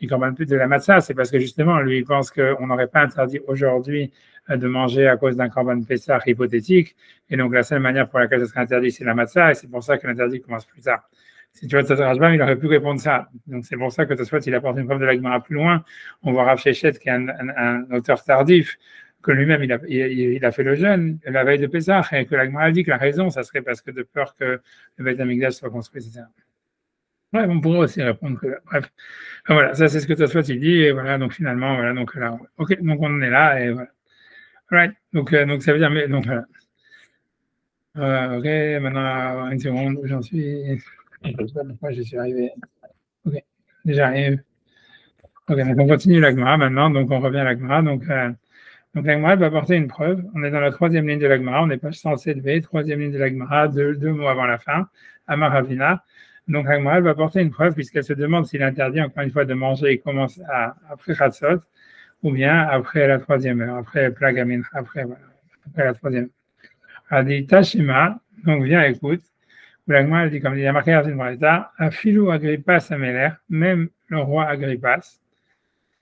Korban de la matzah, c'est parce que justement, lui, il pense qu'on n'aurait pas interdit aujourd'hui de manger à cause d'un Korban Pessah hypothétique, et donc la seule manière pour laquelle ça serait interdit, c'est la matzah, et c'est pour ça que l'interdit commence plus tard. Si tu vois, Rajbam, il aurait pu répondre ça. Donc, c'est pour ça que Tosfot, il apporte une preuve de la Gemara plus loin. On voit Rav Shechet, qui est un auteur tardif, que lui-même, il a fait le jeûne la veille de Pessah, et que la Gemara dit que la raison, ça serait parce que de peur que le Beth Amikdash soit construit, etc. Ouais, on pourrait aussi répondre que, bref. Enfin, voilà, ça, c'est ce que Tosfot, il dit, et voilà, donc finalement, voilà, donc là, ok, donc on en est là, et voilà. Right. Donc, ça veut dire, mais, donc, voilà. Ok, maintenant, une seconde, où j'en suis. Je ne sais pas pourquoi je suis arrivé. Ok, j'arrive. Ok, donc on continue la Gemara maintenant, donc on revient à la Gemara. Donc la Gemara va apporter une preuve. On est dans la 3e ligne de la Gemara, on est page 107b, 3e ligne de la Gemara, 2 mots avant la fin, Amar Ravina. Donc la Gemara va apporter une preuve puisqu'elle se demande s'il interdit encore une fois de manger et commence après Chatzot ou bien après la 3e heure, après Plagamin, après la 3e. Elle dit Tashima, donc viens écoute. La Gemara elle dit comme il y a marqué dans une braïta, Afilou Agrippas Améler, même le roi Agrippas.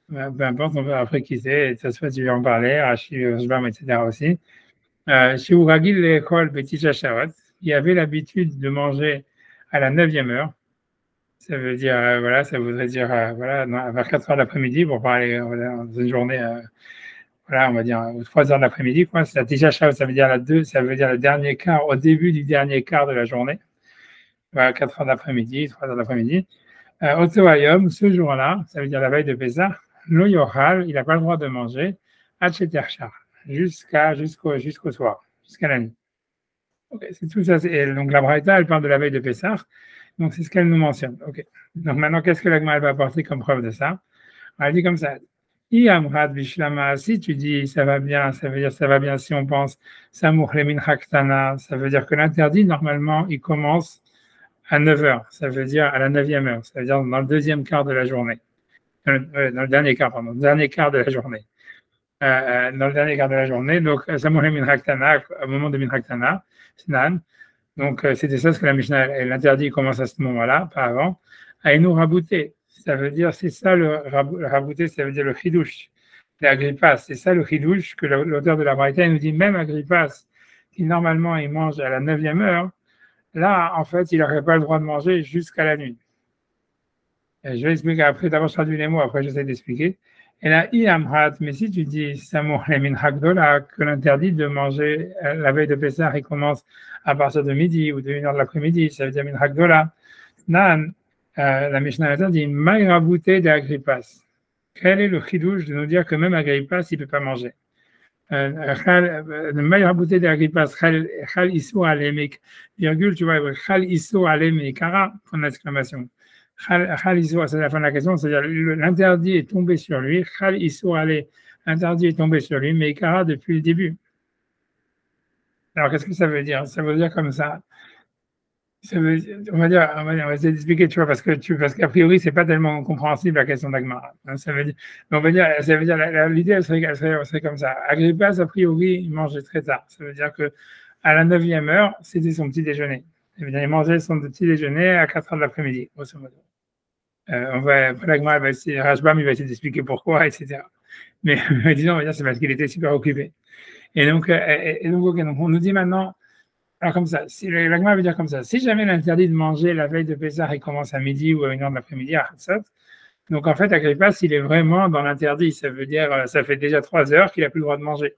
Peu importe, on va après qui c'est, ça se fait, tu vas en parler, Rashi, Rashbam, etc. aussi. Chez Ouragil, l'école Petit Chacharot, il avait l'habitude de manger à la 9e heure. Ça veut dire, voilà, ça voudrait dire, voilà, vers 4 heures de l'après-midi, pour parler dans une journée, voilà, on va dire 3 heures de l'après-midi, quoi. C'est la Tisha Shavot, ça veut dire le dernier quart, au début du dernier quart de la journée. Voilà, 4 heures d'après-midi, 3 heures d'après-midi. Otoayom, ce jour-là, ça veut dire la veille de Pessah, Lo Yochal, il n'a pas le droit de manger, jusqu'au soir, jusqu'à la nuit. Ok, c'est tout ça. Donc la Braïta, elle parle de la veille de Pessah. Donc c'est ce qu'elle nous mentionne. Ok. Donc maintenant, qu'est-ce que l'Agma va apporter comme preuve de ça? Elle dit comme ça. Si tu dis ça va bien, ça veut dire ça va bien si on pense Samuch lemin haktana, ça veut dire que l'interdit, normalement, il commence à 9 heures. Ça veut dire à la 9e heure. Ça veut dire dans le deuxième quart de la journée. Dans le dernier quart, pardon. Dernier quart de la journée. Dans le dernier quart de la journée. Donc, Samuch lemin haktana, au moment de min haktana, Snan. Donc, c'était ça ce que la Mishnah, l'interdit commence à ce moment-là, pas avant. Aïnou rabouté, ça veut dire, c'est ça le rabouté, ça veut dire le chidouche, l'agripas. C'est ça le chidouche que l'auteur de la Braïta nous dit, même agripas, qui normalement il mange à la 9e heure, là, en fait, il n'aurait pas le droit de manger jusqu'à la nuit. Et je vais expliquer après, d'abord je traduis les mots, après j'essaie d'expliquer. Et là, mais si tu dis que l'interdit de manger la veille de Pessah, il commence à partir de midi ou de 1h de l'après-midi, ça veut dire min hagdola. Nan, la Mishnah dit Maïra bouté de Agrippas. Quel est le chidouche de nous dire que même Agrippas, il ne peut pas manger? Maïra bouté de Agrippas, Chal Issou Alémek, virgule, tu vois, Chal Issou Alémek, Kara, point d'exclamation. Chal Issou, c'est la fin de la question, c'est-à-dire l'interdit est tombé sur lui, Chal Issou Alé, l'interdit est tombé sur lui, mais Kara depuis le début. Alors qu'est-ce que ça veut dire? Ça veut dire comme ça. On va essayer d'expliquer, tu vois, parce qu'a priori, c'est pas tellement compréhensible la question d'Agmara. Hein, ça veut dire, l'idée, elle serait comme ça. Agrippas, a priori, il mangeait très tard. Ça veut dire que à la 9e heure, c'était son petit déjeuner. Il mangeait son petit déjeuner à 4 heures de l'après-midi, grosso modo. L'Agmara va essayer, Rashbam, il va essayer d'expliquer pourquoi, etc. Mais disons, on va dire, c'est parce qu'il était super occupé. Et donc, on nous dit maintenant, alors comme ça, si l'Agma veut dire comme ça, si jamais l'interdit de manger la veille de Pessah, il commence à midi ou à 1h de l'après-midi à Hatzot, donc en fait, Agrippas, il est vraiment dans l'interdit. Ça veut dire, ça fait déjà 3 heures qu'il n'a plus le droit de manger.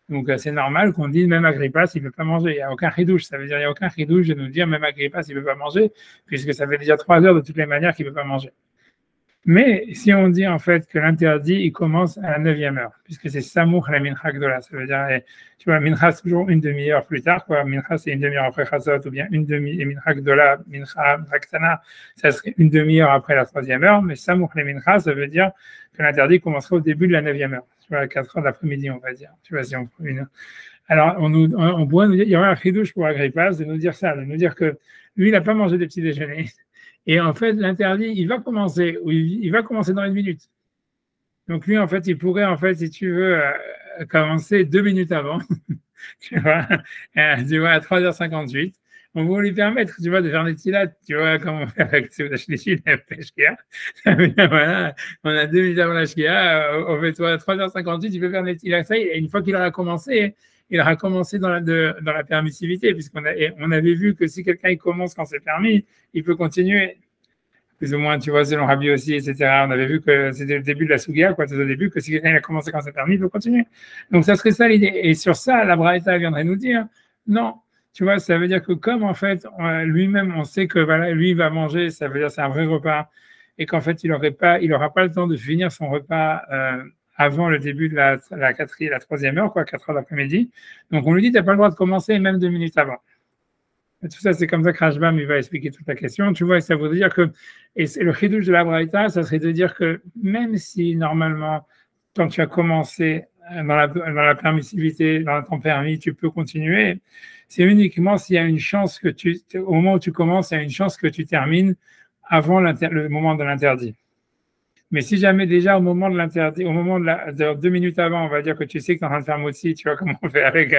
Donc c'est normal qu'on dise même Agrippas, il ne peut pas manger. Il n'y a aucun chidouche. Ça veut dire, il n'y a aucun chidouche de nous dire même Agrippas, il ne peut pas manger, puisque ça fait déjà 3 heures de toutes les manières qu'il ne peut pas manger. Mais si on dit en fait que l'interdit, il commence à la 9e heure, puisque c'est Samour la Mincha Gdola, ça veut dire, tu vois, Mincha c'est toujours une demi-heure plus tard, quoi. Mincha c'est une demi-heure après Chazot, ou bien une demi, et Mincha Gdola, Mincha Raktana, ça serait une demi-heure après la 3e heure, mais Samour la Mincha, ça veut dire que l'interdit commencerait au début de la 9e heure, tu vois, à 4 heures d'après-midi, on va dire, tu vois, si on prend une heure. Alors, on pourrait nous dire, il y aurait un chidouche pour Agrippas de nous dire ça, de nous dire que lui, il n'a pas mangé de petit déjeuner. Et en fait, l'interdit, il va commencer dans 1 minute. Donc lui, en fait, il pourrait, en fait, si tu veux, commencer 2 minutes avant, tu vois, à 3h58. On va lui permettre, tu vois, de faire des tilates, tu vois, comme on fait avec la shkia. Voilà, on a 2 minutes avant la shkia, on fait, toi, à 3h58, il peut faire des tilates. Et une fois qu'il aura commencé, il aura commencé dans la permissivité, puisqu'on avait vu que si quelqu'un il commence quand c'est permis, il peut continuer. Plus ou moins, tu vois, selon Rabbi aussi, etc. On avait vu que c'était le début de la Sugia, quoi, c'est au début, que si quelqu'un a commencé quand c'est permis, il peut continuer. Donc, ça serait ça l'idée. Et sur ça, la Braïta viendrait nous dire, non, tu vois, ça veut dire que comme, en fait, lui-même, on sait que, voilà, lui, il va manger, ça veut dire c'est un vrai repas, et qu'en fait, il aura pas le temps de finir son repas, avant le début de la 3e heure, quoi, 4 heures d'après-midi. Donc, on lui dit, tu n'as pas le droit de commencer même 2 minutes avant. Et tout ça, c'est comme ça que Rashbam il va expliquer toute la question. Tu vois, ça veut dire que, et c'est le chidouche de la Braïta, ça serait de dire que même si normalement, quand tu as commencé dans la permissivité, dans ton permis, tu peux continuer, c'est uniquement s'il y a une chance que au moment où tu commences, il y a une chance que tu termines avant le moment de l'interdit. Mais si jamais déjà au moment de l'interdit, au moment de 2 minutes avant, on va dire que tu sais que tu es en train de faire motzi, tu vois comment on fait avec,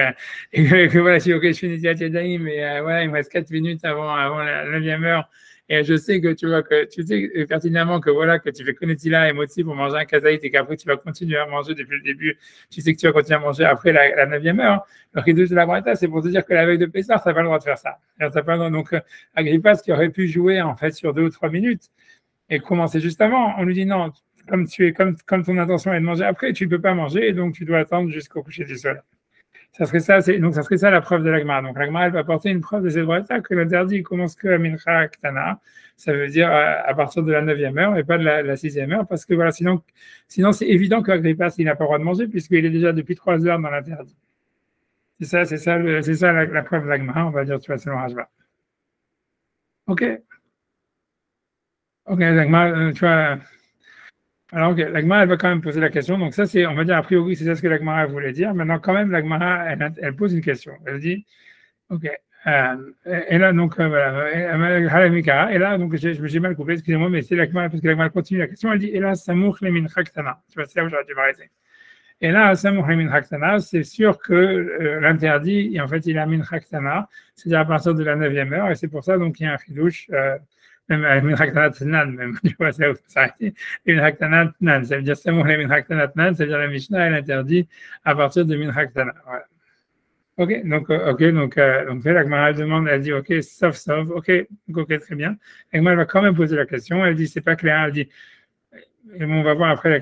et que voilà, je dis ok, je finis Tiadaïm, mais voilà, il me reste 4 minutes avant la 9e heure, et je sais que tu sais pertinemment que voilà, que tu fais Konetila et motzi pour manger un kazaït et qu'après tu vas continuer à manger depuis le début, tu sais que tu vas continuer à manger après la 9e heure. Le chidouche de la Braïta, c'est pour te dire que la veille de Pessah, tu n'as pas le droit de faire ça. Donc, Agrippas qui aurait pu jouer en fait sur 2 ou 3 minutes, et commencer juste avant, on lui dit non, comme ton intention est de manger après, tu ne peux pas manger, et donc tu dois attendre jusqu'au coucher du soleil. Ça serait ça la preuve de l'Agma. Donc l'Agma, elle va apporter une preuve de cette braïta que l'interdit commence que à Mincha Ktana, ça veut dire à partir de la 9e heure et pas de la 6e heure, parce que voilà, sinon c'est évident qu'Agrippas, il n'a pas le droit de manger puisqu'il est déjà depuis 3 heures dans l'interdit. C'est ça la preuve de l'Agmara, on va dire, tu vois, selon Rajba. Ok. Ok, l'Agmara, tu vois. Alors, ok, l'Agmara, elle va quand même poser la question. Donc, ça, c'est, on va dire, a priori, c'est ça ce que l'Agmara voulait dire. Maintenant, quand même, l'Agmara, elle pose une question. Elle dit, ok, et là, donc, voilà, et là, donc, j'ai mal coupé, excusez-moi, mais c'est l'Agmara, parce que l'Agmara continue la question. Elle dit, et là, Samour le mincha ktana. Tu vois, c'est là où j'aurais dû m'arrêter. Et là, Samour le mincha ktana, c'est sûr que l'interdit, en fait, il a mincha ktana, c'est-à-dire à partir de la 9e heure, et c'est pour ça, donc, il y a un chidouche, même mincha ktana tnan, même, tu vois, c'est là où ça s'arrête. Et mincha ktana tnan, ça veut dire Samour le mincha ktana tnan, c'est-à-dire la Mishnah, elle interdit à partir de mincha ktana. Voilà. Donc là, la Gemara demande, elle dit, ok, sauf, ok, très bien. La Gemara va quand même poser la question, elle dit, c'est pas clair, elle dit, et on va voir après la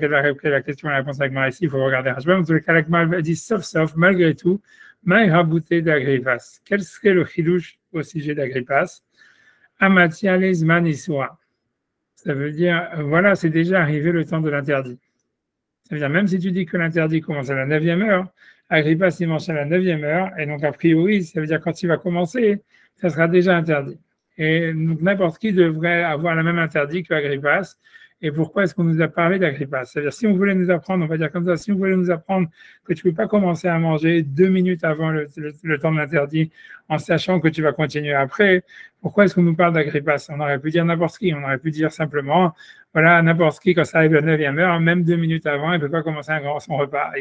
question et la réponse de la Gemara ici, il faut regarder Rashba. En tout cas, la Gemara dit, sauf, malgré tout, maï rabouté d'Agrippas. Quel serait le chidouche au sujet d'Agrippas? Amatia lezman isura. Ça veut dire, voilà, c'est déjà arrivé le temps de l'interdit. Ça veut dire, même si tu dis que l'interdit commence à la 9e heure, Agrippas, il mange à la 9e heure, et donc a priori, ça veut dire quand il va commencer, ça sera déjà interdit. Et donc n'importe qui devrait avoir le même interdit qu'Agrippas. Et pourquoi est-ce qu'on nous a parlé d'Agrippas? C'est-à-dire, si on voulait nous apprendre, on va dire comme ça, si on voulait nous apprendre que tu ne peux pas commencer à manger 2 minutes avant le temps de l'interdit, en sachant que tu vas continuer après, pourquoi est-ce qu'on nous parle d'Agrippas? On aurait pu dire n'importe qui, on aurait pu dire simplement, voilà, n'importe qui, quand ça arrive à la 9e heure, même 2 minutes avant, il ne peut pas commencer son repas.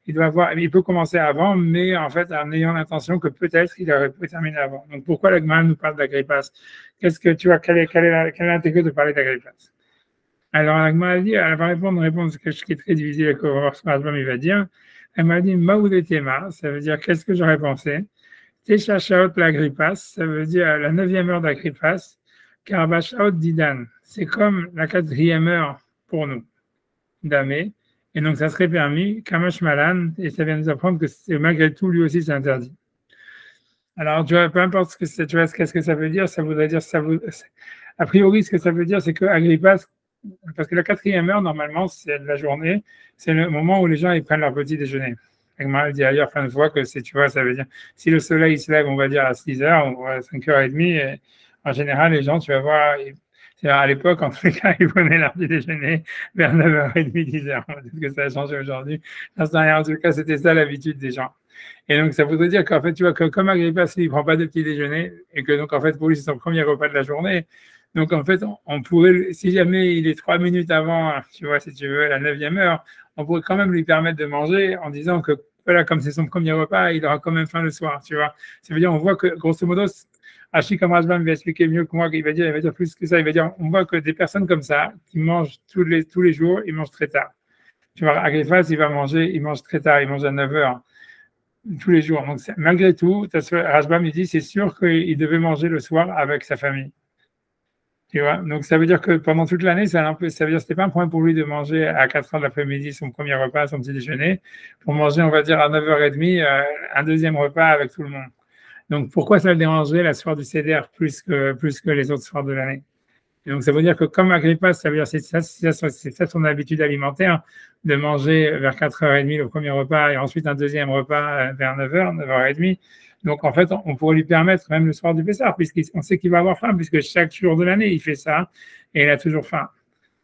Il peut commencer avant, mais en fait, en ayant l'intention que peut-être il aurait pu terminer avant. Donc, pourquoi la Gemara nous parle d'Agrippas? Qu'est-ce que tu vois, quel est l'intérêt de parler d'Agrippas? Alors, la Gemara dit, elle va répondre une réponse qui est très difficile, que Rashbam il va dire. Elle m'a dit, Maoudetema, ça veut dire, qu'est-ce que j'aurais pensé? Teshachaot l'Agrippas, ça veut dire la 9e heure d'Agrippas, Karbashaot Didan. C'est comme la 4e heure pour nous, Damé. Et donc, ça serait permis, Kamash Malan, et ça vient nous apprendre que malgré tout, lui aussi, c'est interdit. Alors, tu vois, peu importe ce que c'est, tu vois, qu'est-ce que ça veut dire, ça voudrait dire, a priori, ce que ça veut dire, c'est que Agrippas, parce que la 4e heure, normalement, c'est de la journée, c'est le moment où les gens, ils prennent leur petit déjeuner. Elle dit ailleurs plein de fois que c'est, tu vois, ça veut dire, si le soleil se lève, on va dire à 6 heures, ou à 5h30, et en général, les gens, tu vas voir, à l'époque, en tous les cas, ils prenaient leur petit déjeuner vers 9h30, 10h. Peut-être que ça a changé aujourd'hui. En tout cas, c'était ça l'habitude des gens. Et donc, ça voudrait dire qu'en fait, tu vois, que comme Agrippas, il ne prend pas de petit déjeuner, et que donc, en fait, pour lui, c'est son premier repas de la journée. Donc, en fait, on pourrait, si jamais il est 3 minutes avant, tu vois, si tu veux, la 9e heure, on pourrait quand même lui permettre de manger en disant que, voilà, comme c'est son premier repas, il aura quand même faim le soir, tu vois. Ça veut dire, on voit que, grosso modo, Hachi comme Rashbam va expliquer mieux que moi, il va dire plus que ça, il va dire, on voit que des personnes comme ça, qui mangent tous les jours, ils mangent très tard. Tu vois, Agrippas, il mange très tard, il mange à 9 heures tous les jours. Donc, malgré tout, Rashbam, il dit, c'est sûr qu'il devait manger le soir avec sa famille. Tu vois, donc ça veut dire que pendant toute l'année, ça veut dire que c'était pas un problème pour lui de manger à 4 heures de l'après-midi son premier repas, son petit déjeuner, pour manger, on va dire, à 9h30, un deuxième repas avec tout le monde. Donc, pourquoi ça le dérangerait la soirée du Seder plus que les autres soirs de l'année? Et donc, ça veut dire que comme Agrippas, ça veut dire c'est ça son habitude alimentaire, de manger vers 4h30 le premier repas et ensuite un deuxième repas vers 9h, 9h30. Donc, en fait, on pourrait lui permettre, même le soir du Pessah, puisqu'on sait qu'il va avoir faim, puisque chaque jour de l'année, il fait ça et il a toujours faim.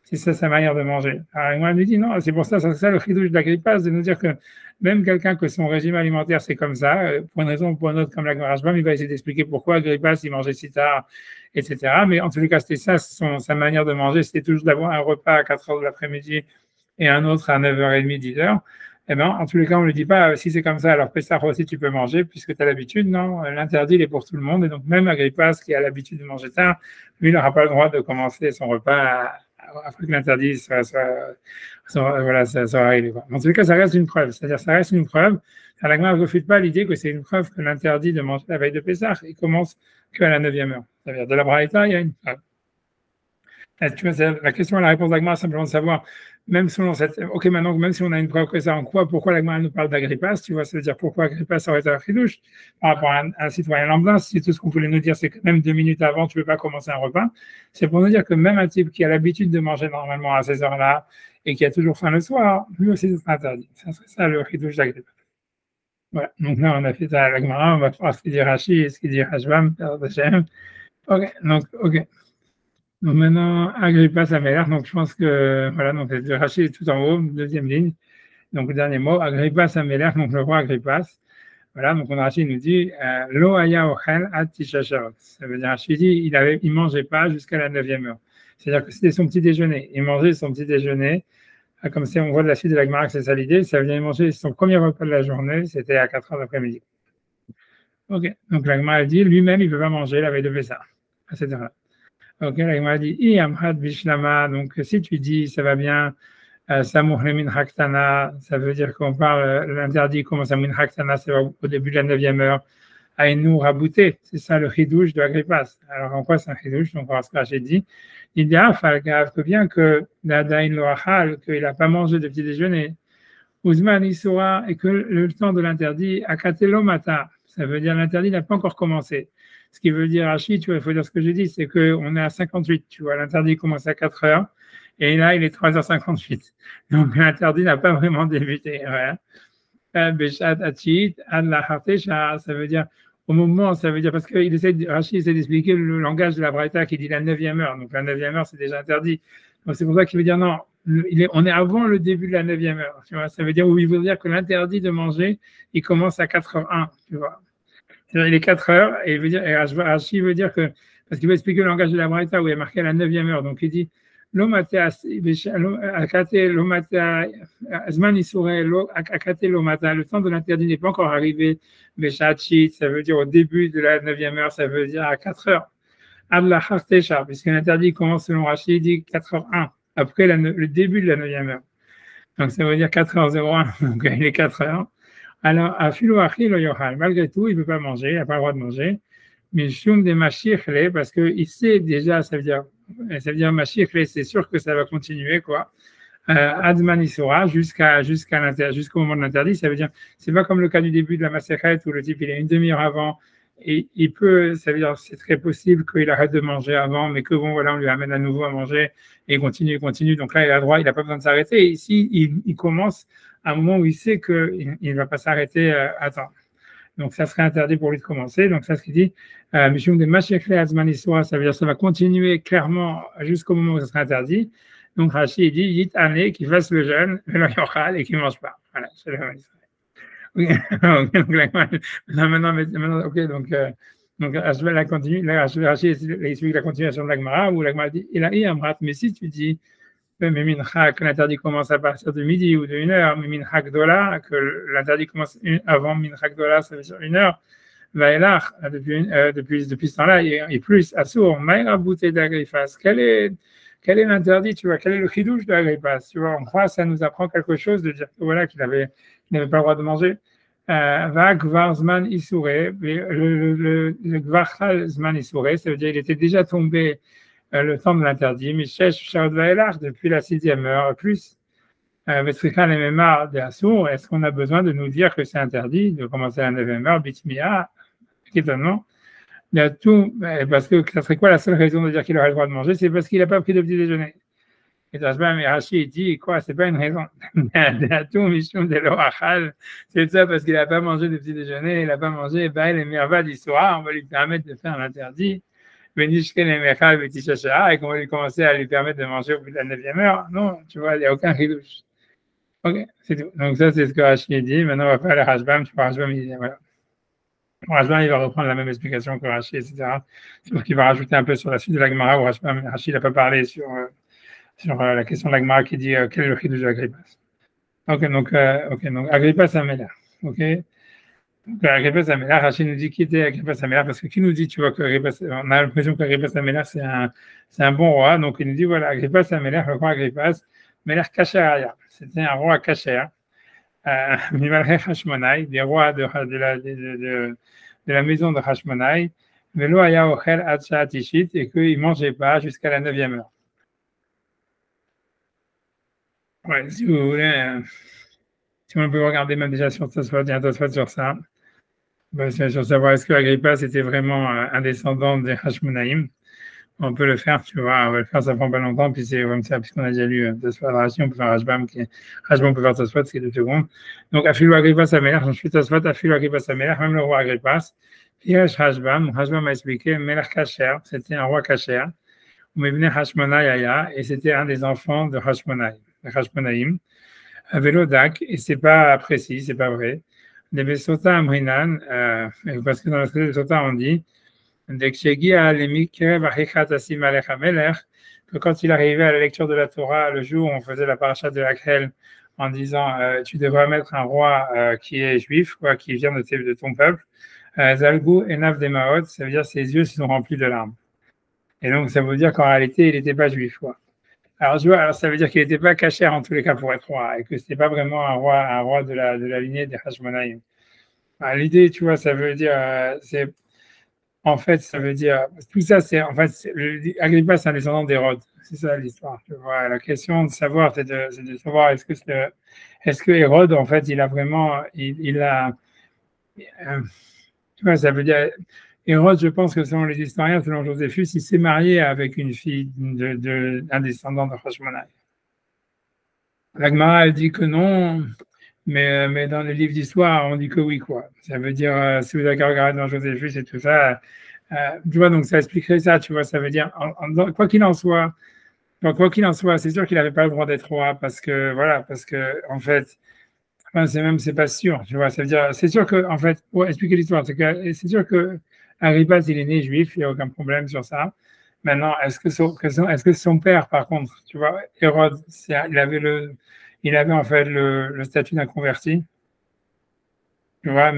C'est ça sa manière de manger. Alors, moi, elle me dit non, c'est pour ça, c'est ça le chidouche d'Agrippas, de nous dire que même quelqu'un que son régime alimentaire, c'est comme ça, pour une raison ou pour une autre, comme la Rashbam, il va essayer d'expliquer pourquoi Agrippas, il mangeait si tard, etc. Mais en tous les cas, c'était ça, sa manière de manger, c'était toujours d'avoir un repas à 4 heures de l'après-midi et un autre à 9h30, 10h. Eh ben, en tous les cas, on ne lui dit pas, si c'est comme ça, alors Pessah aussi, tu peux manger, puisque tu as l'habitude. Non, l'interdit, il est pour tout le monde. Et donc, même Agrippas, qui a l'habitude de manger tard, lui, il n'aura pas le droit de commencer son repas après que l'interdit soit arrivé. En tous les cas, ça reste une preuve. C'est-à-dire, ça reste une preuve. La Gemara ne refute pas l'idée que c'est une preuve que l'interdit de manger la veille de Pessah, il commence qu'à la 9e heure. C'est-à-dire, de la Braïta, il y a une preuve. Tu vois, la question à la réponse d'Agmara, simplement de savoir, même selon cette. Ok, maintenant, même si on a une preuve que ça, en quoi, pourquoi l'Agmara nous parle d'Agrippas, tu vois, ça veut dire pourquoi Agrippas aurait été à Chidouche par rapport à un citoyen lambda, si tout ce qu'on voulait nous dire, c'est que même 2 minutes avant, tu ne peux pas commencer un repas, c'est pour nous dire que même un type qui a l'habitude de manger normalement à ces heures-là et qui a toujours faim le soir, lui aussi, ce sera interdit. Ça serait ça le Chidouche d'Agrippas. Voilà. Donc là, on a fait ça à la Gemara, on va voir ce qu'il dit Rashi et ce qu'il dit Rashbam. Ok, donc, ok. Donc maintenant, Agrippa Saméler, donc je pense que, voilà, donc Rashi est tout en haut, deuxième ligne. Donc le dernier mot, Agrippa Saméler, donc le roi Agrippas. Voilà, donc on Rashi nous dit Lo haya ochel ad tisha sharot. Ça veut dire, Rashi dit, il mangeait pas jusqu'à la 9e heure. C'est-à-dire que c'était son petit déjeuner. Il mangeait son petit déjeuner. Comme si on voit de la suite de la Gemara que c'est ça l'idée, ça veut dire manger son premier repas de la journée, c'était à 4 heures d'après-midi. Ok, donc la Gemara dit, lui-même, il ne peut pas manger la veille de Pessah, etc. Ok, la Gemara dit, Amhad Bishlama, donc si tu dis, ça va bien, Samuch Lemin Haktana, ça veut dire qu'on parle, l'interdit commence à Min Haktana, c'est au début de la 9e heure, à Enou Rabouté, c'est ça le chidouche de Agrippas. Alors en quoi c'est un chidouche? Donc on va ce que j'ai dit. Il dit, que bien que l'Adain Loachal, qu'il n'a pas mangé de petit déjeuner, Ouzman Issoura, et que le temps de l'interdit, Akatelo Mata, ça veut dire l'interdit n'a pas encore commencé. Ce qui veut dire, Rachid, tu vois, il faut dire ce que j'ai dit, c'est qu'on est à 58, tu vois, l'interdit commence à 4 heures, et là, il est 3h58. Donc l'interdit n'a pas vraiment débuté. Voilà. Beshat Achit, Ad la ça veut dire au moment, ça veut dire, parce que Rachid essaie d'expliquer le langage de la Braïta qui dit la 9e heure. Donc la 9e heure, c'est déjà interdit. Donc c'est pour ça qu'il veut dire non, on est avant le début de la 9e heure. Tu vois, ça veut dire, où il veut dire que l'interdit de manger, il commence à 4h01. Tu vois. C'est-à-dire, il est 4 heures, et il veut dire, et Rachid veut dire que, parce qu'il veut expliquer le langage de la Braïta où il est marqué à la 9e heure. Donc il dit, le temps de l'interdit n'est pas encore arrivé. Beshachit, ça veut dire au début de la 9e heure, ça veut dire à 4 heures. Adla Hartesha, puisque l'interdit commence selon Rachid, dit 4h01, après le début de la 9e heure. Donc ça veut dire 4h01, donc il est 4 heures. Alors, à Filouachi, le Yohal, malgré tout, il ne peut pas manger, il n'a pas le droit de manger. Mais Shum de Machichle, parce qu'il sait déjà, ça veut dire Machichle, c'est sûr que ça va continuer, quoi. Adman Isura, jusqu'au moment de l'interdit, ça veut dire, c'est pas comme le cas du début de la Masechet où le type il est une demi-heure avant, et il peut, ça veut dire, c'est très possible qu'il arrête de manger avant, mais que bon, voilà, on lui amène à nouveau à manger, et il continue. Donc là, il a le droit, il n'a pas besoin de s'arrêter. Et ici, il commence à un moment où il sait qu'il ne va pas s'arrêter à temps. Donc, ça serait interdit pour lui de commencer. Donc, ça, ce qu'il dit, Mishum de Mashikle Azman Isra, ça veut dire que ça va continuer clairement jusqu'au moment où ça sera interdit. Donc, Rashi, il dit, Yit Ané, qu'il fasse le jeûne, et qu'il ne mange pas. Voilà, c'est le même maintenant, ok, donc Rashi continue, là, Rashi explique la continuation de l'Agmara, où l'Agmara dit, il a Amrat, mais si tu dis, mais Minchak, l'interdit commence à partir de midi ou de 1h, mais Minchak Dola, que l'interdit commence avant Minchak Dola, ça veut dire 1h, Vaïlach, depuis ce temps-là, et plus, Assour, Maïra Bouté d'Agrifas, quel est l'interdit, tu vois, quel est le chidouche d'Agrifas, tu vois, on croit, ça nous apprend quelque chose de dire que voilà, qu'il n'avait pas le droit de manger. Va Gvar Zman Issouré, le Gvar Zman Issouré, ça veut dire qu'il était déjà tombé le temps de l'interdit, Michesh Shaudvaelach, depuis la 6e heure, plus Vestrikan et Memar de Assour, est-ce qu'on a besoin de nous dire que c'est interdit de commencer à la 9e heure, Bitmia, étonnant, tout, parce que ça serait quoi la seule raison de dire qu'il aurait le droit de manger? C'est parce qu'il n'a pas pris de petit déjeuner. Et Rashi dit quoi? C'est pas une raison. C'est ça parce qu'il n'a pas mangé de petit déjeuner, il n'a pas mangé, les merveilles d'histoire, on va lui permettre de faire l'interdit. Et qu'on va lui commencer à lui permettre de manger au bout de la 9e heure. Non, tu vois, il n'y a aucun ridouche. Ok, c'est tout. Donc ça, c'est ce que Rashi dit. Maintenant, on va faire le Rashbam. Tu vois, Rashbam, il dit, voilà. Rashbam, il va reprendre la même explication que Rashi, etc. Sauf qu'il va rajouter un peu sur la suite de la Gemara où Rashi n'a pas parlé sur la question de la Gemara qui dit quel est le ridouche de Agrippas. Ok, donc Agrippas Améler. Ok. Agrippas Saméler, Rachid nous dit qui était Agrippas Saméler, parce que qui nous dit, tu vois, on a l'impression qu'Agrippas Saméler, c'est un bon roi, donc il nous dit, voilà, Agrippas Saméler, le roi Agrippas, Méler Kacheraya, c'était un roi Kacher, Mimalre Hashmonai, des rois de la maison de Hashmonai, Velo Aya Ochel Atcha Atishit, et qu'il ne mangeait pas jusqu'à la 9e heure. Ouais, si vous voulez, si on peut regarder même déjà sur Tosfot, il y a un Tosfot sur ça. Sur savoir est-ce que Agrippas était vraiment un descendant des Hashmonaïm. On peut le faire, tu vois, on va le faire, ça prend pas longtemps, puis c'est comme ça, puisqu'on a déjà lu Tosfot Rashi, on peut faire Rashbam peut faire Tosfot, c'est 2 secondes. Donc, Afilu Agrippas Amelech, je fais Tosfot, Afilu Agrippas Amelech, même le roi Agrippas. Yesh Rashbam a expliqué, Melech Kacher, c'était un roi Kacher, Mebne Hashmonai Aya, et c'était un des enfants de Hashmonai, de Hashmonaïm. Velodak, et c'est pas précis, c'est pas vrai. Les Besota Amrinan, parce que dans le traité de Sota, on dit, que quand il arrivait à la lecture de la Torah, le jour où on faisait la paracha de Akhel, en disant tu devrais mettre un roi qui est juif, quoi, qui vient de ton peuple, Zalgou Enav Demaot, ça veut dire ses yeux se sont remplis de larmes. Et donc ça veut dire qu'en réalité, il n'était pas juif, quoi. Alors, tu vois, alors ça veut dire qu'il n'était pas caché en tous les cas pour être roi, et que c'était pas vraiment un roi de la lignée des Hashmonaïm. L'idée, tu vois, ça veut dire, c'est en fait, ça veut dire, tout ça, c'est, en fait, Agrippa, c'est un descendant d'Hérode. C'est ça l'histoire. Tu vois. La question de savoir, c'est de savoir est-ce que Hérode, en fait, il a vraiment, il a, tu vois, ça veut dire, Hérode, je pense que selon les historiens, selon Joséphus, il s'est marié avec une fille d'un descendant de Hashmonaï. La Gemara, elle dit que non, mais dans les livres d'histoire, on dit que oui, quoi. Ça veut dire, si vous avez regardé dans Joséphus et tout ça, tu vois, donc ça expliquerait ça, tu vois, ça veut dire, quoi qu'il en soit, c'est sûr qu'il n'avait pas le droit d'être roi parce que, voilà, parce que, en fait, enfin, c'est pas sûr, tu vois, ça veut dire, c'est sûr que, en fait, pour expliquer l'histoire, c'est sûr que Agrippa, il est né juif, il n'y a aucun problème sur ça. Maintenant, est-ce que son père, par contre, tu vois, Hérode, il avait en fait le statut d'un converti, tu vois,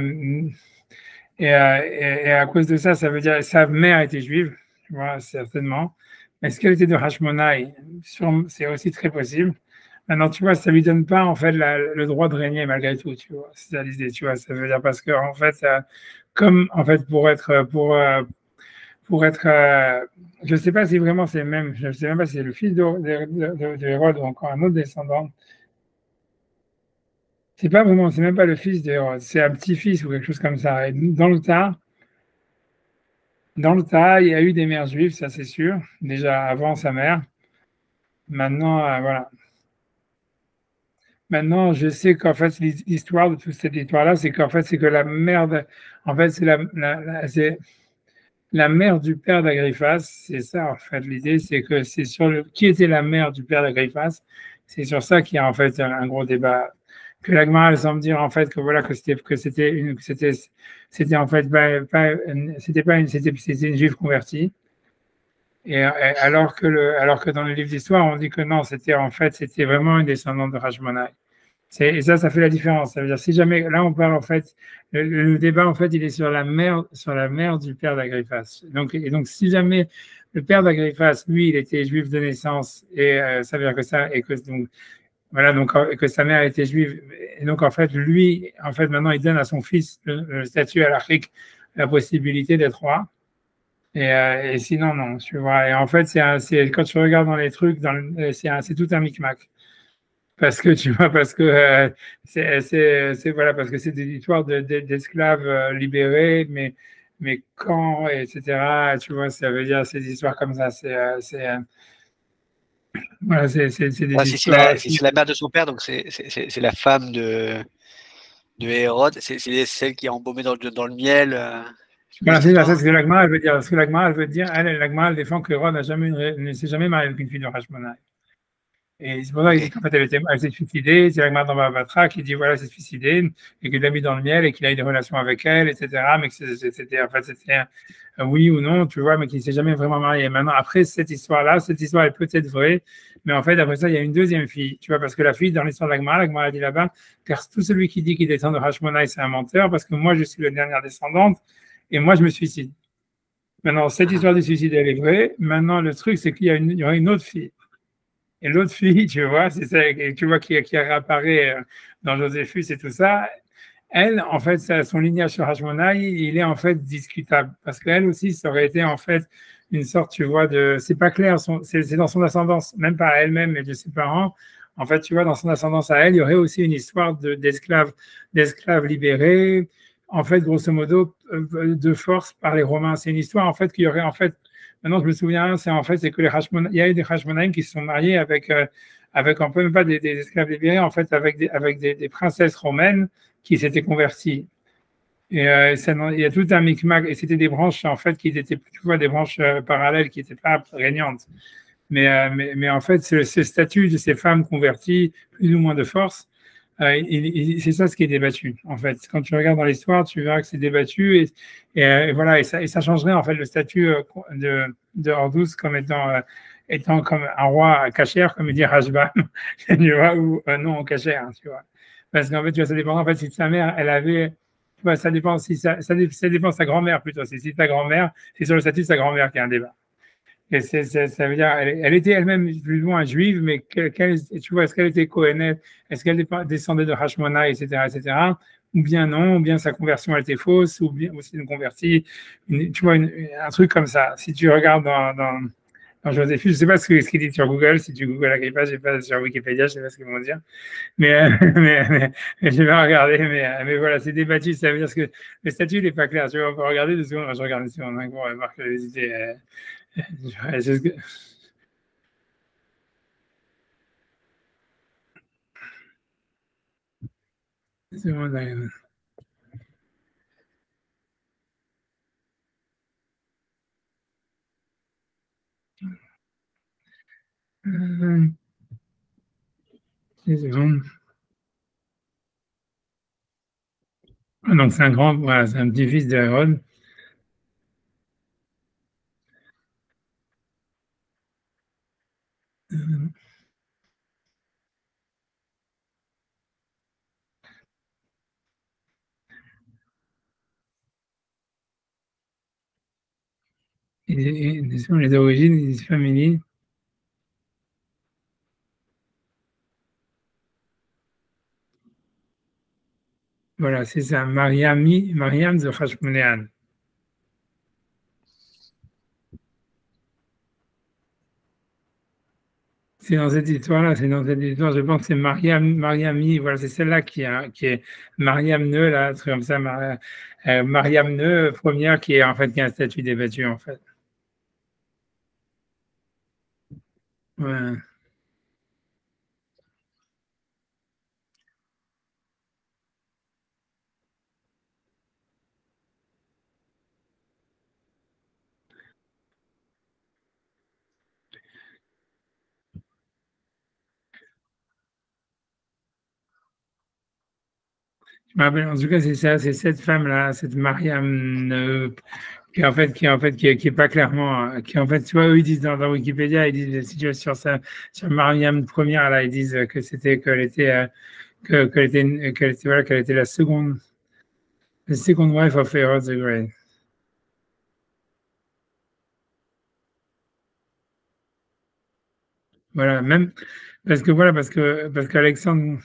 et à cause de ça, ça veut dire sa mère était juive, tu vois, certainement. Est-ce qu'elle était de Hashmonaï? C'est aussi très possible. Maintenant, tu vois, ça lui donne pas en fait le droit de régner malgré tout, tu vois. C'est ça l'idée, tu vois. Ça veut dire parce que en fait, comme en fait pour être, je sais pas si vraiment c'est même, je sais même pas si c'est le fils de Hérode ou encore un autre descendant. C'est pas vraiment, c'est même pas le fils d'Hérode, c'est un petit-fils ou quelque chose comme ça. Et dans le tas, il y a eu des mères juives, ça c'est sûr, déjà avant sa mère. Maintenant, voilà. Maintenant, je sais qu'en fait, l'histoire de toute cette histoire-là, c'est qu'en fait, c'est que la mère, en fait, c'est la mère du père d'Agrippas. C'est ça, en fait, l'idée, c'est que c'est sur qui était la mère du père d'Agrippas. C'est sur ça qu'il y a en fait un gros débat. Que la Gemara, elle semble dire en fait que voilà c'était en fait c'était une juive convertie. Alors que dans le livre d'histoire, on dit que non, c'était vraiment une descendante de Hashmonaï. Et ça fait la différence. Ça veut dire si jamais là on parle en fait le débat en fait il est sur la mère du père d'Agrippas. Donc si jamais le père d'Agrippas lui il était juif de naissance et ça veut dire que ça et que donc voilà donc que sa mère était juive et donc en fait lui en fait maintenant il donne à son fils le statut halakhique la possibilité d'être roi. Et sinon, non, tu vois. Et en fait, quand tu regardes dans les trucs, c'est tout un micmac. Parce que, tu vois, parce que voilà, parce que c'est des histoires d'esclaves libérés, mais quand, etc., tu vois, ça veut dire ces histoires comme ça. Voilà, c'est des histoires. C'est la mère de son père, donc c'est la femme de Hérode. C'est celle qui est embaumée dans le miel. Voilà, c'est ce que l'Agma, elle veut dire. Ce que l'Agma, elle veut dire, l'Agma, elle défend que Hérode ne s'est jamais marié avec une fille de Hashmona. Et c'est pour ça qu'il dit qu'en fait, elle s'est suicidée. C'est l'Agma dans Batra qui dit, voilà, elle s'est suicidée, et qu'il l'a mis dans le miel, et qu'il a eu des relations avec elle, etc. Mais que c'était un oui ou non, tu vois, mais qu'il ne s'est jamais vraiment marié. Et maintenant, après cette histoire est peut-être vraie, mais en fait, après ça, il y a une deuxième fille, tu vois, parce que la fille, dans l'histoire de l'Agma a dit là-bas, car tout celui qui dit qu'il descend de Hashmona, c'est un menteur, parce que moi, je suis la dernière descendante, et moi, je me suicide. Maintenant, cette histoire du suicide, elle est vraie. Maintenant, le truc, c'est qu'il y aura une autre fille. Et l'autre fille, tu vois, c'est ça, tu vois, qui réapparaît dans Joséphus et tout ça. Elle, en fait, son lignage sur Hashmonaï, il est en fait discutable. Parce qu'elle aussi, ça aurait été en fait une sorte, tu vois, c'est pas clair, c'est dans son ascendance, même pas à elle-même, mais de ses parents. En fait, tu vois, dans son ascendance à elle, il y aurait aussi une histoire d'esclaves libérés, en fait, grosso modo, de force par les Romains. C'est une histoire, en fait, qu'il y aurait, en fait, Maintenant, je me souviens, c'est que il y a eu des Hashmonaïm qui se sont mariés avec un peu, même pas des esclaves libérés, en fait, avec des princesses romaines qui s'étaient converties. Et il y a tout un micmac, et c'était des branches, en fait, qui étaient, tu vois, des branches parallèles qui n'étaient pas régnantes. Mais en fait, ce statut de ces femmes converties, plus ou moins de force, c'est ça ce qui est débattu. En fait, quand tu regardes dans l'histoire, tu verras que c'est débattu et voilà, et ça changerait en fait le statut de Hormuzd comme étant comme un roi cachère, comme dit Rashbam, tu vois, ou non cachère, hein, tu vois. Parce qu'en fait, tu vois, ça dépend en fait si sa mère, elle avait, tu vois, ça dépend si ça dépend de sa grand-mère plutôt. Si ta grand-mère, c'est sur le statut de sa grand-mère qu'il y a un débat. Et ça veut dire, elle était elle-même plus ou moins juive, mais tu vois, est-ce qu'elle était Kohéneth, est-ce qu'elle descendait de Hashmona, etc., etc., ou bien non, ou bien sa conversion elle était fausse, ou bien c'est une convertie, tu vois, un truc comme ça. Si tu regardes dans Joséphine, je ne sais pas ce qu'il dit sur Google, si tu googles Agrippa, je ne sais pas sur Wikipédia, je ne sais pas ce qu'ils vont dire, mais, je vais regarder, mais voilà, c'est débattu, ça veut dire que le statut n'est pas clair, tu vois, on peut regarder 2 secondes, je regarde ici, on a encore par curiosité. C'est bon, d'accord. C'est bon. Donc c'est un grand, voilà, c'est un petit-fils d'Hérode. Et sont les origines des familles. Voilà, c'est ça, Mariam de Hashmonean. C'est dans cette histoire-là, c'est dans cette histoire, je pense que c'est Mariami, voilà, c'est celle-là qui est Mariam Neu, là, un truc comme ça, Mariam Neu, première, qui est en fait qui a un statut débattu, en fait. Ouais. Je me rappelle, en tout cas, c'est ça, c'est cette femme-là, cette Mariam qui est pas clairement, qui en fait, tu vois, eux, ils disent dans Wikipédia, ils disent, si tu vas sur Mariam première, là, ils disent que qu'elle était, voilà, qu'elle était la second wife of Herod the Great. Voilà, même, parce qu'Alexandre,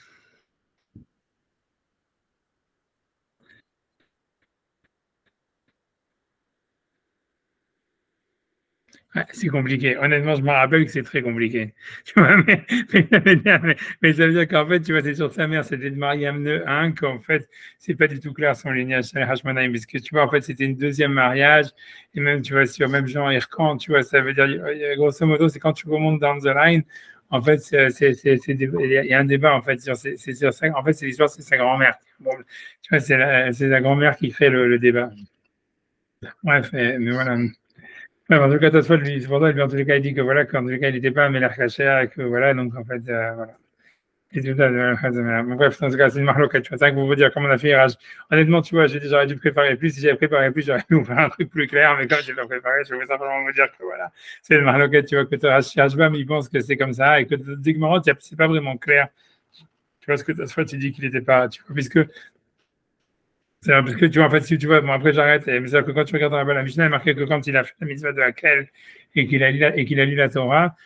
ouais, c'est compliqué. Honnêtement, je me rappelle que c'est très compliqué. Tu vois, mais ça veut dire qu'en fait, tu vois, c'est sur sa mère, c'était de Mariam Neu 1, qu'en fait, c'est pas du tout clair son lignage, c'est Hashmonaïm, parce que tu vois, en fait, c'était une deuxième mariage, et même, tu vois, sur même Jean Hircan, tu vois, ça veut dire, grosso modo, c'est quand tu remontes down the line, en fait, il y a un débat, en fait, c'est sur ça, en fait, c'est l'histoire, c'est sa grand-mère. Bon, tu vois, c'est la grand-mère qui crée le débat. Bref, mais voilà. Ouais, en tout cas, toutefois, lui, c'est pour ça, lui, en tous les cas, il dit que voilà, qu'en tous les cas, il n'était pas un mélar cachère et que voilà, donc en fait, voilà. Et tout ça, bon, bref, en tout cas, c'est une marloquette, tu vois, c'est ça que vous vous dire comment on a fait Raj. Honnêtement, tu vois, j'ai dit, j'aurais dû préparer plus. Si j'avais préparé plus, j'aurais pu vous faire un truc plus clair, mais comme je l'ai pas préparé, je voulais simplement vous dire que voilà, c'est une marloquette, tu vois, que Rajbam, il pense que c'est comme ça et que Digmarot, c'est pas vraiment clair. Tu vois, ce que toutefois, tu dis qu'il n'était pas, tu vois, puisque parce que tu vois, en fait, si tu vois, bon, après j'arrête, mais c'est-à-dire que quand tu regardes dans la Mishnah, il est marqué que quand il a fait la mitzvah de Hakel et qu'il a lu la Torah,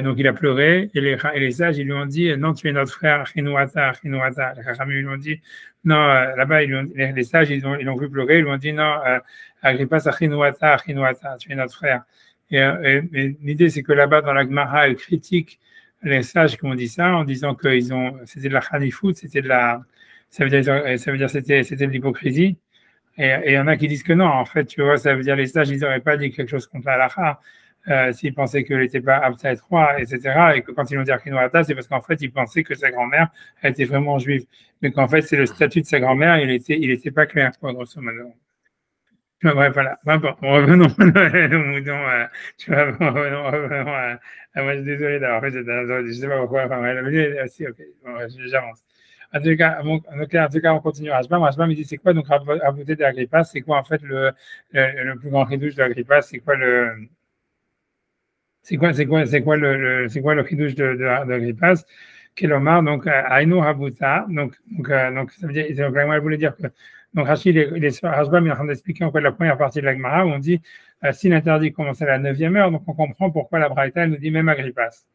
donc il a pleuré, et les sages, ils lui ont dit, non, tu es notre frère, Chinouata, Chinouata. Les Chachamim, ils lui ont dit, non, là-bas, les sages, ils l'ont vu pleurer, ils lui ont dit, non, Agrippa, c'est Chinouata, Chinouata, tu es notre frère. Et l'idée, c'est que là-bas, dans la Gemara, elle critique les sages qui ont dit ça en disant que c'était de la Khanifout, ça veut dire c'était de l'hypocrisie. Et il y en a qui disent que non, en fait, tu vois, ça veut dire les sages, ils n'auraient pas dit quelque chose contre la halakha. S'ils pensaient qu'elle n'était pas apte à être roi, etc. Et que quand ils ont dit Akhinouata, c'est parce qu'en fait, ils pensaient que sa grand-mère était vraiment juive. Mais qu'en fait, c'est le statut de sa grand-mère, il était pas clair, quoi, grosso modo. Ouais, voilà. Bon, revenons au mouton. Tu vois, revenons moi, je suis désolé d'avoir fait cette anecdote. Je sais pas pourquoi. Enfin, aussi, ok, bon, j'avance. En tout cas, on continue. Rajbam, il dit c'est quoi donc Rabouté de l'Agrippa? C'est quoi en fait le plus grand chidouche de l'Agrippa? C'est quoi le chidouche de l'Agrippa? Kelomar, donc Aïnou Rabuta. Donc ça veut dire, elle voulait dire que donc Rachid, Rajbam est en train d'expliquer en quoi la première partie de la Gemara où on dit si l'interdit commence à la 9e heure, donc on comprend pourquoi la Braïta elle nous dit même Agrippas.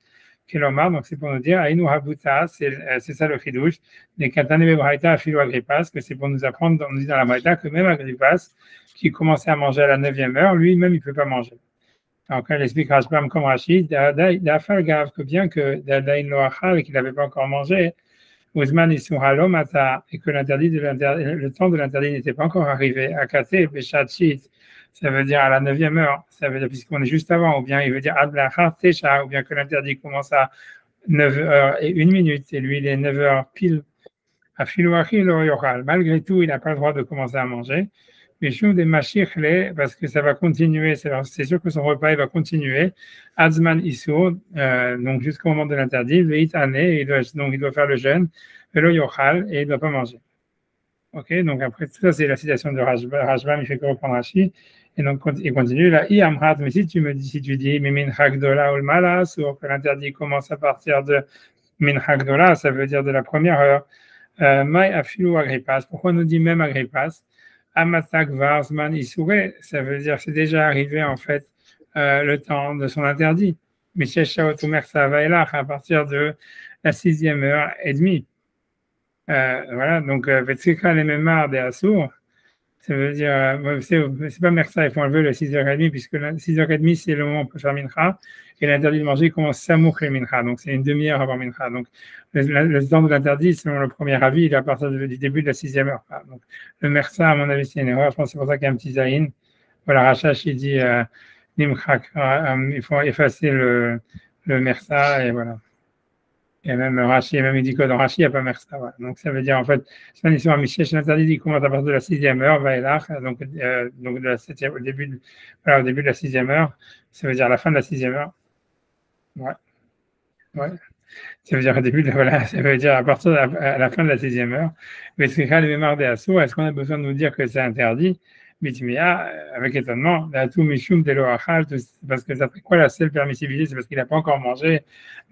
Kelomar, donc c'est pour nous dire Aïnou Habuta, c'est ça le chidouche. Des Katane Braïta Philo Agrippas, que c'est pour nous apprendre, on nous dit dans la Braïta que même Agrippas, qui commençait à manger à la 9e heure, lui-même il ne peut pas manger. Alors quand elle explique Rajbam comme Rachid, d'afal grave que bien que Dadaïn Loachal, qu'il n'avait pas encore mangé, Ousmane Isuhalo Mata, et que le temps de l'interdit n'était pas encore arrivé, Akate Beshachit, ça veut dire à la 9e heure, ça veut dire puisqu'on est juste avant, ou bien il veut dire Adlachar Tesha, ou bien que l'interdit commence à 9h01, et lui il est 9h pile. À Filouachilo Yochal, malgré tout, il n'a pas le droit de commencer à manger. Mais je des machichle, parce que ça va continuer, c'est sûr que son repas il va continuer. Azman Issour, donc jusqu'au moment de l'interdit, Veit Ané, donc il doit faire le jeûne, Velo Yochal, et il ne doit pas manger. Ok, donc après, ça c'est la citation de Rajbam, il fait que reprendre Rashi, et donc il continue là, Iamrat, mais si tu dis, Mimin Hagdola ou Malas, ou que l'interdit commence à partir de Min Hagdola, ça veut dire de la première heure. Mai Afilou Agrippas, pourquoi on nous dit même Agrippas? Amatak Varsman Issouré, ça veut dire c'est déjà arrivé en fait le temps de son interdit. Mais Shaotumer Savailach à partir de la 6e heure et demie. Voilà, donc Vetsikra les Memar des Assour, ça veut dire, c'est pas Mersa, il faut enlever le 6h30, puisque 6h30 c'est le moment où on peut faire Mincha, et l'interdit de manger commence Samouk le Mincha, donc c'est une demi-heure avant Mincha. Donc le temps de l'interdit, selon le premier avis, il est à partir du début de la 6e heure. Donc le Mersa, à mon avis, c'est une erreur, je pense que c'est pour ça qu'il y a un petit zaïn. Voilà, Rachash, il dit Nimchak, il faut effacer le Mersa, et voilà. Et même Rashi, il dit que dans Rashi, il n'y a pas Mersa. Voilà. Donc ça veut dire en fait, l'interdit il commence à partir de la 6e heure, donc de la 7e, au début de la 6e heure, ça veut dire à la fin de la 6e heure. Ouais. Ça veut dire au début ça veut dire à partir à la fin de la 6e heure. Mais c'est quand les mémoires des assauts, est-ce qu'on a besoin de nous dire que c'est interdit? Bitimia, avec étonnement, parce que ça fait quoi la seule permissibilité? C'est parce qu'il n'a pas encore mangé.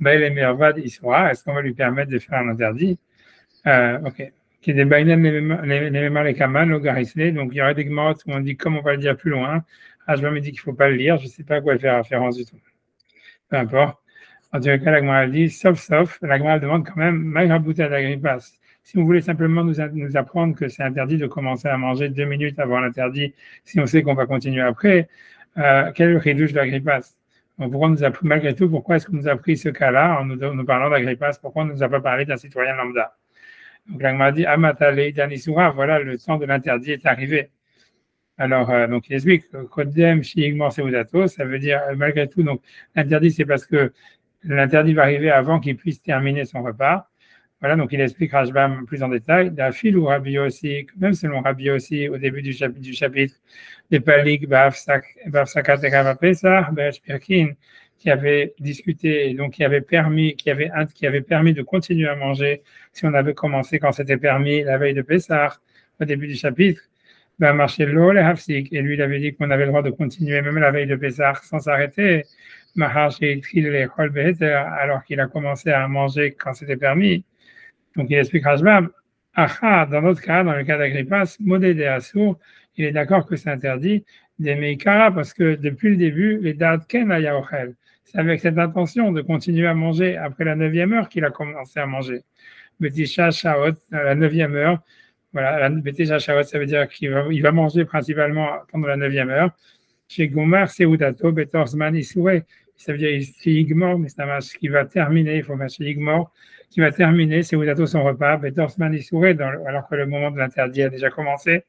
Est-ce qu'on va lui permettre de faire un interdit? Ok. Donc il y aurait des gmarots où on dit, comme on va le dire plus loin, je me dis qu'il ne faut pas le lire, je ne sais pas à quoi faire référence du tout. Peu importe. En tout cas, la Gemara dit, sauf, la Gemara demande quand même, Maïrabouta d'Agrippas. Si on voulait simplement nous apprendre que c'est interdit de commencer à manger 2 minutes avant l'interdit, si on sait qu'on va continuer après, quel est le chidouche d'Agrippas? Malgré tout, pourquoi est-ce qu'on nous a pris ce cas-là en nous parlant d'Agrippas? Pourquoi on ne nous a pas parlé d'un citoyen lambda? Donc la Gemara dit, Amatale Danisura, voilà, le temps de l'interdit est arrivé. Alors, donc il explique, Kodem Shiigmor Seudato, ça veut dire, malgré tout, donc l'interdit, c'est parce que l'interdit va arriver avant qu'il puisse terminer son repas. Voilà, donc il explique Rajbam plus en détail. D'Afil ou Rabbi aussi, même selon Rabbi aussi, au début du chapitre, des Palik, Bafsakat et Ravapesach, Pirkin, qui avait discuté, et donc qui avait permis de continuer à manger si on avait commencé quand c'était permis la veille de Pessah, au début du chapitre. Marché l'eau, les Hafsik, et lui il avait dit qu'on avait le droit de continuer même la veille de Pessah sans s'arrêter. Alors qu'il a commencé à manger quand c'était permis. Donc il explique Rajbam, dans notre cas, dans le cas d'Agrippas, Modé de Assour, il est d'accord que c'est interdit, des Meikara, parce que depuis le début, les dates Ken Ayaochel, c'est avec cette intention de continuer à manger après la 9e heure qu'il a commencé à manger. Betisha Shaot, à la 9e heure, voilà, Betisha Shaot, ça veut dire qu'il va manger principalement pendant la 9e heure. Chez Gomar, Seudato, Betorsman, Issouré, ça veut dire Igmor, mais c'est un match qui va terminer, il faut match Igmor, qui va terminer, Seudato son repas, Betorsman, Issouré, alors que le moment de l'interdit a déjà commencé.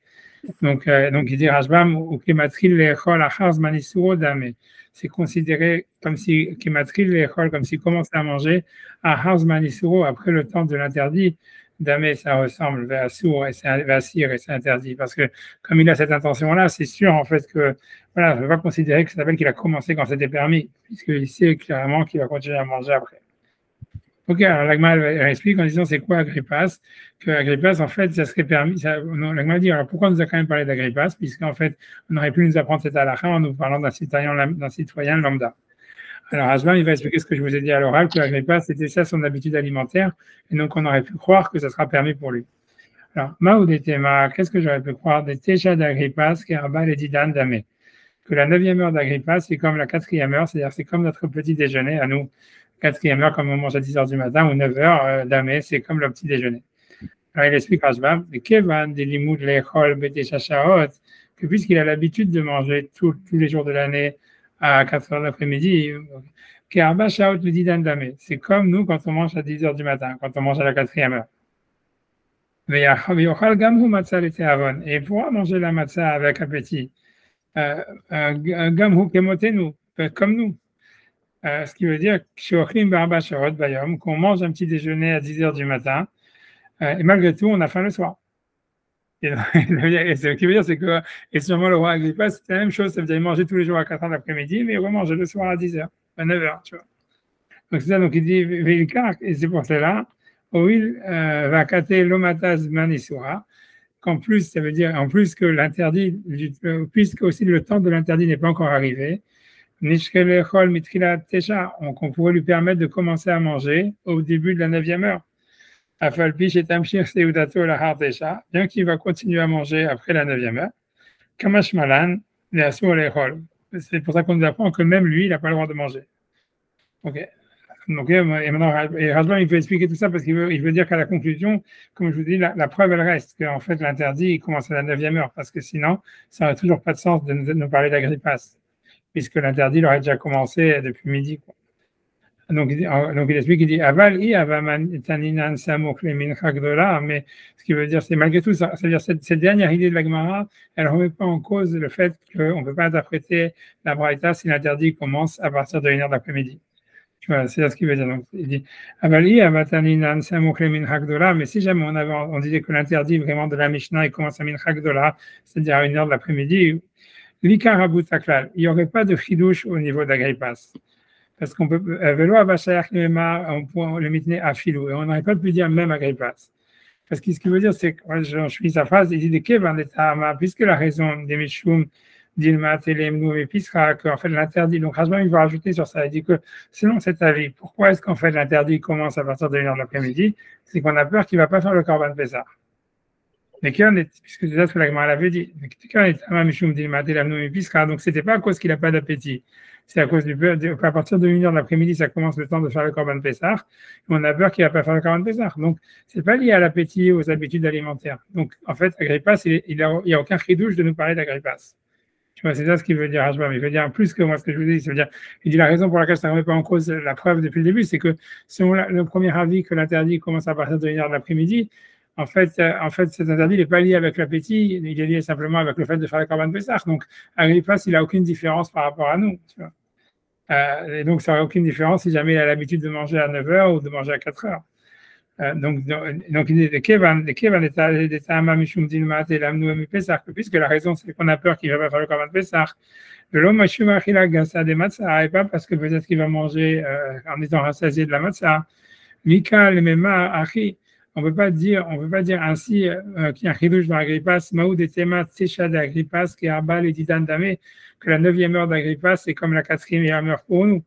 Donc il dit Rashbam ou Kimatril l'échol achar zmanisuro dame. C'est considéré comme si Kimatril l'échol, comme s'il commençait à manger achar zmanisuro après le temps de l'interdit. Dame, ça ressemble à sourd et c'est interdit parce que comme il a cette intention-là, c'est sûr en fait que voilà, je ne vais pas considérer que ça s'appelle qu'il a commencé quand c'était permis, puisqu'il sait clairement qu'il va continuer à manger après. Ok, alors l'agma elle explique en disant c'est quoi Agrippas, que Agrippas en fait ça serait permis, l'agma dit alors pourquoi on nous a quand même parlé d'Agrippas, puisqu'en fait on aurait pu nous apprendre cette halakha en nous parlant d'un citoyen lambda. Alors Aslan il va expliquer ce que je vous ai dit à l'oral, que Agrippas c'était ça son habitude alimentaire, et donc on aurait pu croire que ça sera permis pour lui. Alors, Maoudetema, qu'est-ce que j'aurais pu croire des Techa d'Agrippas, qui est Arba et Didan Damé, que la 9e heure d'Agrippas, c'est comme la 4e heure, c'est-à-dire c'est comme notre petit déjeuner à nous. 4e heure, comme on mange à 10 heures du matin, ou 9 heures d'Amé, c'est comme le petit déjeuner. Alors il explique Rashbam, Kevan, des limoud, l'échol, bete shachaot, que puisqu'il a l'habitude de manger tous les jours de l'année à 4 heures de l'après-midi, Kearba shaot le didan damé. C'est comme nous quand on mange à 10 heures du matin, quand on mange à la 4e heure. Et il pourra manger la matzah avec appétit. Gamhu kemotenu, comme nous. Ce qui veut dire qu'on mange un petit déjeuner à 10 heures du matin, et malgré tout, on a faim le soir. Et ce qui veut dire, c'est que, et sûrement le roi Agrippa, c'est la même chose, ça veut dire manger tous les jours à 4 heures l'après-midi, mais il va manger le soir à 10 heures, à 9 heures, tu vois. Donc c'est ça, donc il dit, et c'est pour cela, Oil va kater lomataz manisura, qu'en plus, ça veut dire, en plus que l'interdit, puisque aussi le temps de l'interdit n'est pas encore arrivé, qu'on pourrait lui permettre de commencer à manger au début de la 9e heure. Bien qu'il va continuer à manger après la 9e heure. Kamash Malan, c'est pour ça qu'on nous apprend que même lui, il n'a pas le droit de manger. Ok. Donc, et maintenant, Rashbam, il veut expliquer tout ça parce qu'il veut dire qu'à la conclusion, comme je vous dis, la preuve, elle reste, qu'en fait, l'interdit, il commence à la 9e heure, parce que sinon, ça n'aurait toujours pas de sens de nous parler d'Agrippas, puisque l'interdit, il aurait déjà commencé depuis midi, quoi. Donc il explique, il dit Aval i avamaninan samok le mincha gdola, mais ce qui veut dire, c'est malgré tout, c'est-à-dire cette dernière idée de la Gemara, elle ne remet pas en cause le fait qu'on ne peut pas interpréter la Braïta si l'interdit commence à partir de 1 heure d'après-midi. Tu vois, c'est ce qu'il veut dire. Donc, il dit Aval i avamaninan samok le mincha gdola, mais si jamais on disait que l'interdit vraiment de la Mishnah, il commence à mincha gdola, c'est-à-dire à 1 heure de l'après-midi, l'ikar abutaklal, il n'y aurait pas de chidouche au niveau d'Agrippas. Parce qu'on peut, vélo à on peut le mitner à filou, et on n'aurait pas pu dire même Agrippas. Parce que ce qu'il veut dire, c'est que, je finis sa phrase, il dit de Kevan de Tahama, puisque la raison des Mishum, d'Ilma, Telemnou et Pisra, qu'en fait l'interdit, donc Rashbam, il va rajouter sur ça, il dit que selon cet avis, pourquoi est-ce qu'en fait l'interdit commence à partir de 1 heure de l'après-midi, c'est qu'on a peur qu'il ne va pas faire le Korban Pessah. Mais puisque c'est ça ce que la Gemara avait dit, donc c'était pas à cause qu'il n'a pas d'appétit, c'est à cause à partir de 1 heure de l'après-midi, ça commence le temps de faire le Korban Pessah, et on a peur qu'il ne va pas faire le Korban Pessah. Donc, c'est pas lié à l'appétit, aux habitudes alimentaires. Donc, en fait, Agrippas, il n'y a aucun chidouche de nous parler d'Agrippas. Tu vois, c'est ça ce qu'il veut dire, Rashbam. Il veut dire plus que moi ce que je vous dis. Ça veut dire, il dit la raison pour laquelle ça ne remet pas en cause la preuve depuis le début, c'est que selon le premier avis que l'interdit commence à partir de 1 heure de l'après-midi, en fait, cet interdit n'est pas lié avec l'appétit, il est lié simplement avec le fait de faire le Korban Pessah. Donc, Agrippas, il n'a aucune différence par rapport à nous. Tu vois. Et donc, ça n'aurait aucune différence si jamais il a l'habitude de manger à 9 heures ou de manger à 4 heures. Donc, il dit puisque la raison, c'est qu'on a peur qu'il ne va pas faire le Korban Pessah. Et pas parce que peut-être qu'il va manger en étant rassasié de la matzah. Mika, le Mema, Achi. On ne peut pas dire ainsi qu'il y a un chidouche dans Agrippas, Maoud et Tema, Tsecha d'Agrippas, qui est Arbal et Didan Damé, que la 9e heure d'Agrippas, c'est comme la 4e heure pour nous.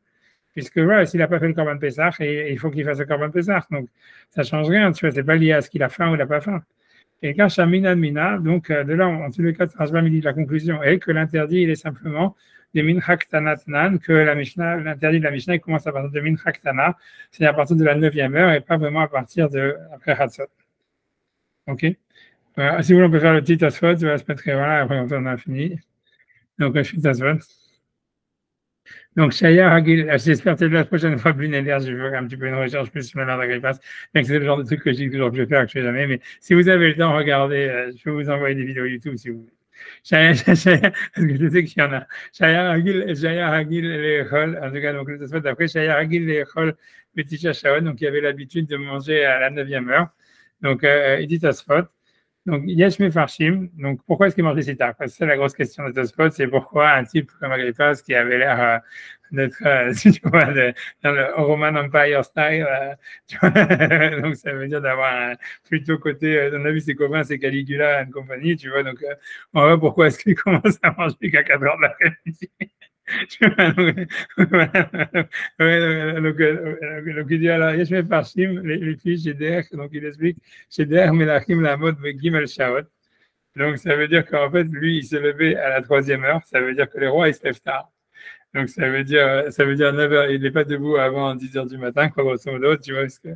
Puisque voilà, s'il n'a pas fait le Korban Pessah, il faut qu'il fasse le Korban Pessah. Donc, ça ne change rien, tu vois, c'est pas lié à ce qu'il a faim ou il n'a pas faim. Et quand Shamina Mina, donc de là, en tous les cas, Rashbam dit la conclusion est que l'interdit, il est simplement des minchak tanatnan, que l'interdit de la Mishnah, il commence à partir de minchak tana, c'est à partir de la 9e heure et pas vraiment à partir de après Hatzot. Ok. Si vous voulez, on peut faire le petit Tosfot, ça va se mettre voilà, après on a fini. Donc, je suis Tosfot. Donc, Shaya Hagil, j'espère que la prochaine fois, Blunéder, je vais faire un petit peu une recherche plus sur la langue d'Agrippas. C'est le genre de truc que je dis toujours que je vais faire, que je fais jamais. Mais si vous avez le temps, regardez, je peux vous envoyer des vidéos YouTube si vous voulez. Shaya, parce que je sais qu'il y en a. Shaya Hagil, Lechol, en tout cas, donc, le soit d'après, Shaya Hagil, Lechol, Betisha Shaon, donc il y avait l'habitude de manger à la 9e heure. Donc, il dit Tosfot. Donc, Yesh Mefarshim, donc pourquoi est-ce qu'il mangeait si tard? C'est la grosse question de Tosfot, c'est pourquoi un type comme Agrippas qui avait l'air d'être, tu vois, dans le Roman Empire style, tu vois, donc ça veut dire d'avoir plutôt côté, on a vu ses copains, c'est Caligula et compagnie, tu vois, donc on voit pourquoi est-ce qu'il commence à manger qu'à 4 heures de l'après-midi. Donc, il dit alors, je vais par Shim, les filles chez Der, donc il explique chez Der, Melachim la mode Gimel Shaot. Donc, ça veut dire qu'en fait, lui, il s'est levé à la 3e heure, ça veut dire que les rois, ils se lèvent tard. Donc, ça veut dire 9 heures, il n'est pas debout avant 10 heures du matin, quoi, grosso modo, tu vois. Parce que,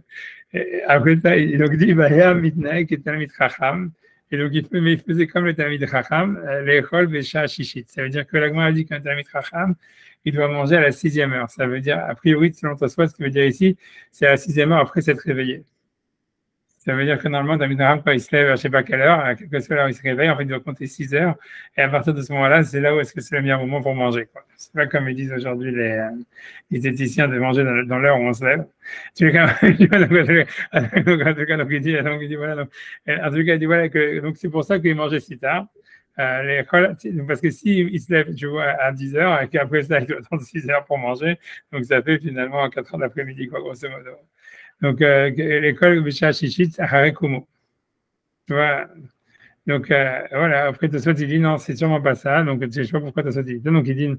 après ça, il donc dit, Bahia Mitnaï, qui est un Mitracham. Et donc, il faisait comme le Talmid Chacham, l'échol Vesha Shishit. Ça veut dire que la Gemara dit qu'un Talmid Chacham, il doit manger à la 6e heure. Ça veut dire, a priori, selon Tosfot, ce que veut dire ici, c'est à la 6e heure après s'être réveillé. Ça veut dire que normalement, Talmid Chacham, quand il se lève à je ne sais pas quelle heure, à quelque chose où il se réveille, en fait, il doit compter 6 heures. Et à partir de ce moment-là, c'est là où est-ce que c'est le meilleur moment pour manger, quoi. C'est pas comme ils disent aujourd'hui les diététiciens de manger dans l'heure où on se lève. Tu vois, donc il dit, voilà, donc, en tout cas, il dit, voilà, donc c'est pour ça qu'il mangeait si tard. Parce que s'il se lève, tu vois, à 10 heures, et qu'après ça, il doit attendre 6 heures pour manger, donc ça fait finalement 4 heures d'après-midi, quoi, grosso modo. Donc, l'école Bisha Shishit, Harekumo. Tu vois, donc, voilà, après Tosfot, il dit non, c'est sûrement pas ça, donc je ne sais pas pourquoi Tosfot dit ça. Donc, il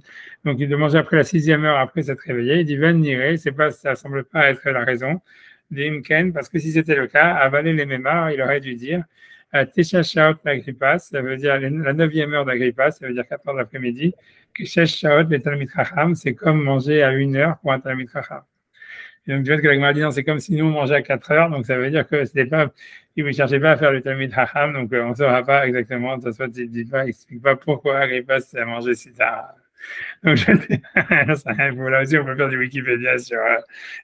doit manger après la 6e heure après s'être réveillé. Il dit Ben Niré, ça semble pas être la raison. Dimken, parce que si c'était le cas, avaler les mémoires, il aurait dû dire Tesha Shaot l'Agrippas, ça veut dire la 9e heure d'Agrippas, ça veut dire 4 heures d'après-midi. Keshesh Shaot le Talmid Chacham, c'est comme manger à 1 heure pour un Talmid Chacham. Et donc, tu vois que la Gemara dit non, c'est comme si nous on mangeait à 4 heures, donc ça veut dire que c'était pas, il ne cherchait pas à faire le Talmid Chacham, donc on ne saura pas exactement, ça soit, il dit pas, il explique pas pourquoi Agrippas a mangé si tard. Donc, là aussi, on peut faire du Wikipédia sur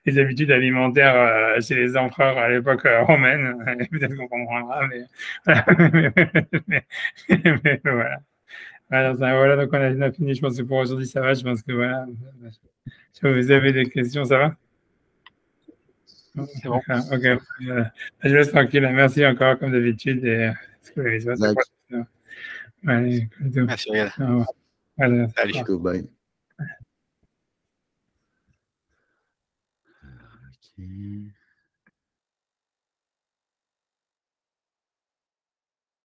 les habitudes alimentaires chez les empereurs à l'époque romaine. Peut-être qu'on comprendra, mais voilà. Voilà, donc on a fini, je pense que pour aujourd'hui, ça va. Je pense que voilà. Si vous avez des questions, ça va? C'est bon. Ok. Je laisse tranquille. Merci encore, comme d'habitude. Merci, regarde. Voilà. Allez, bye.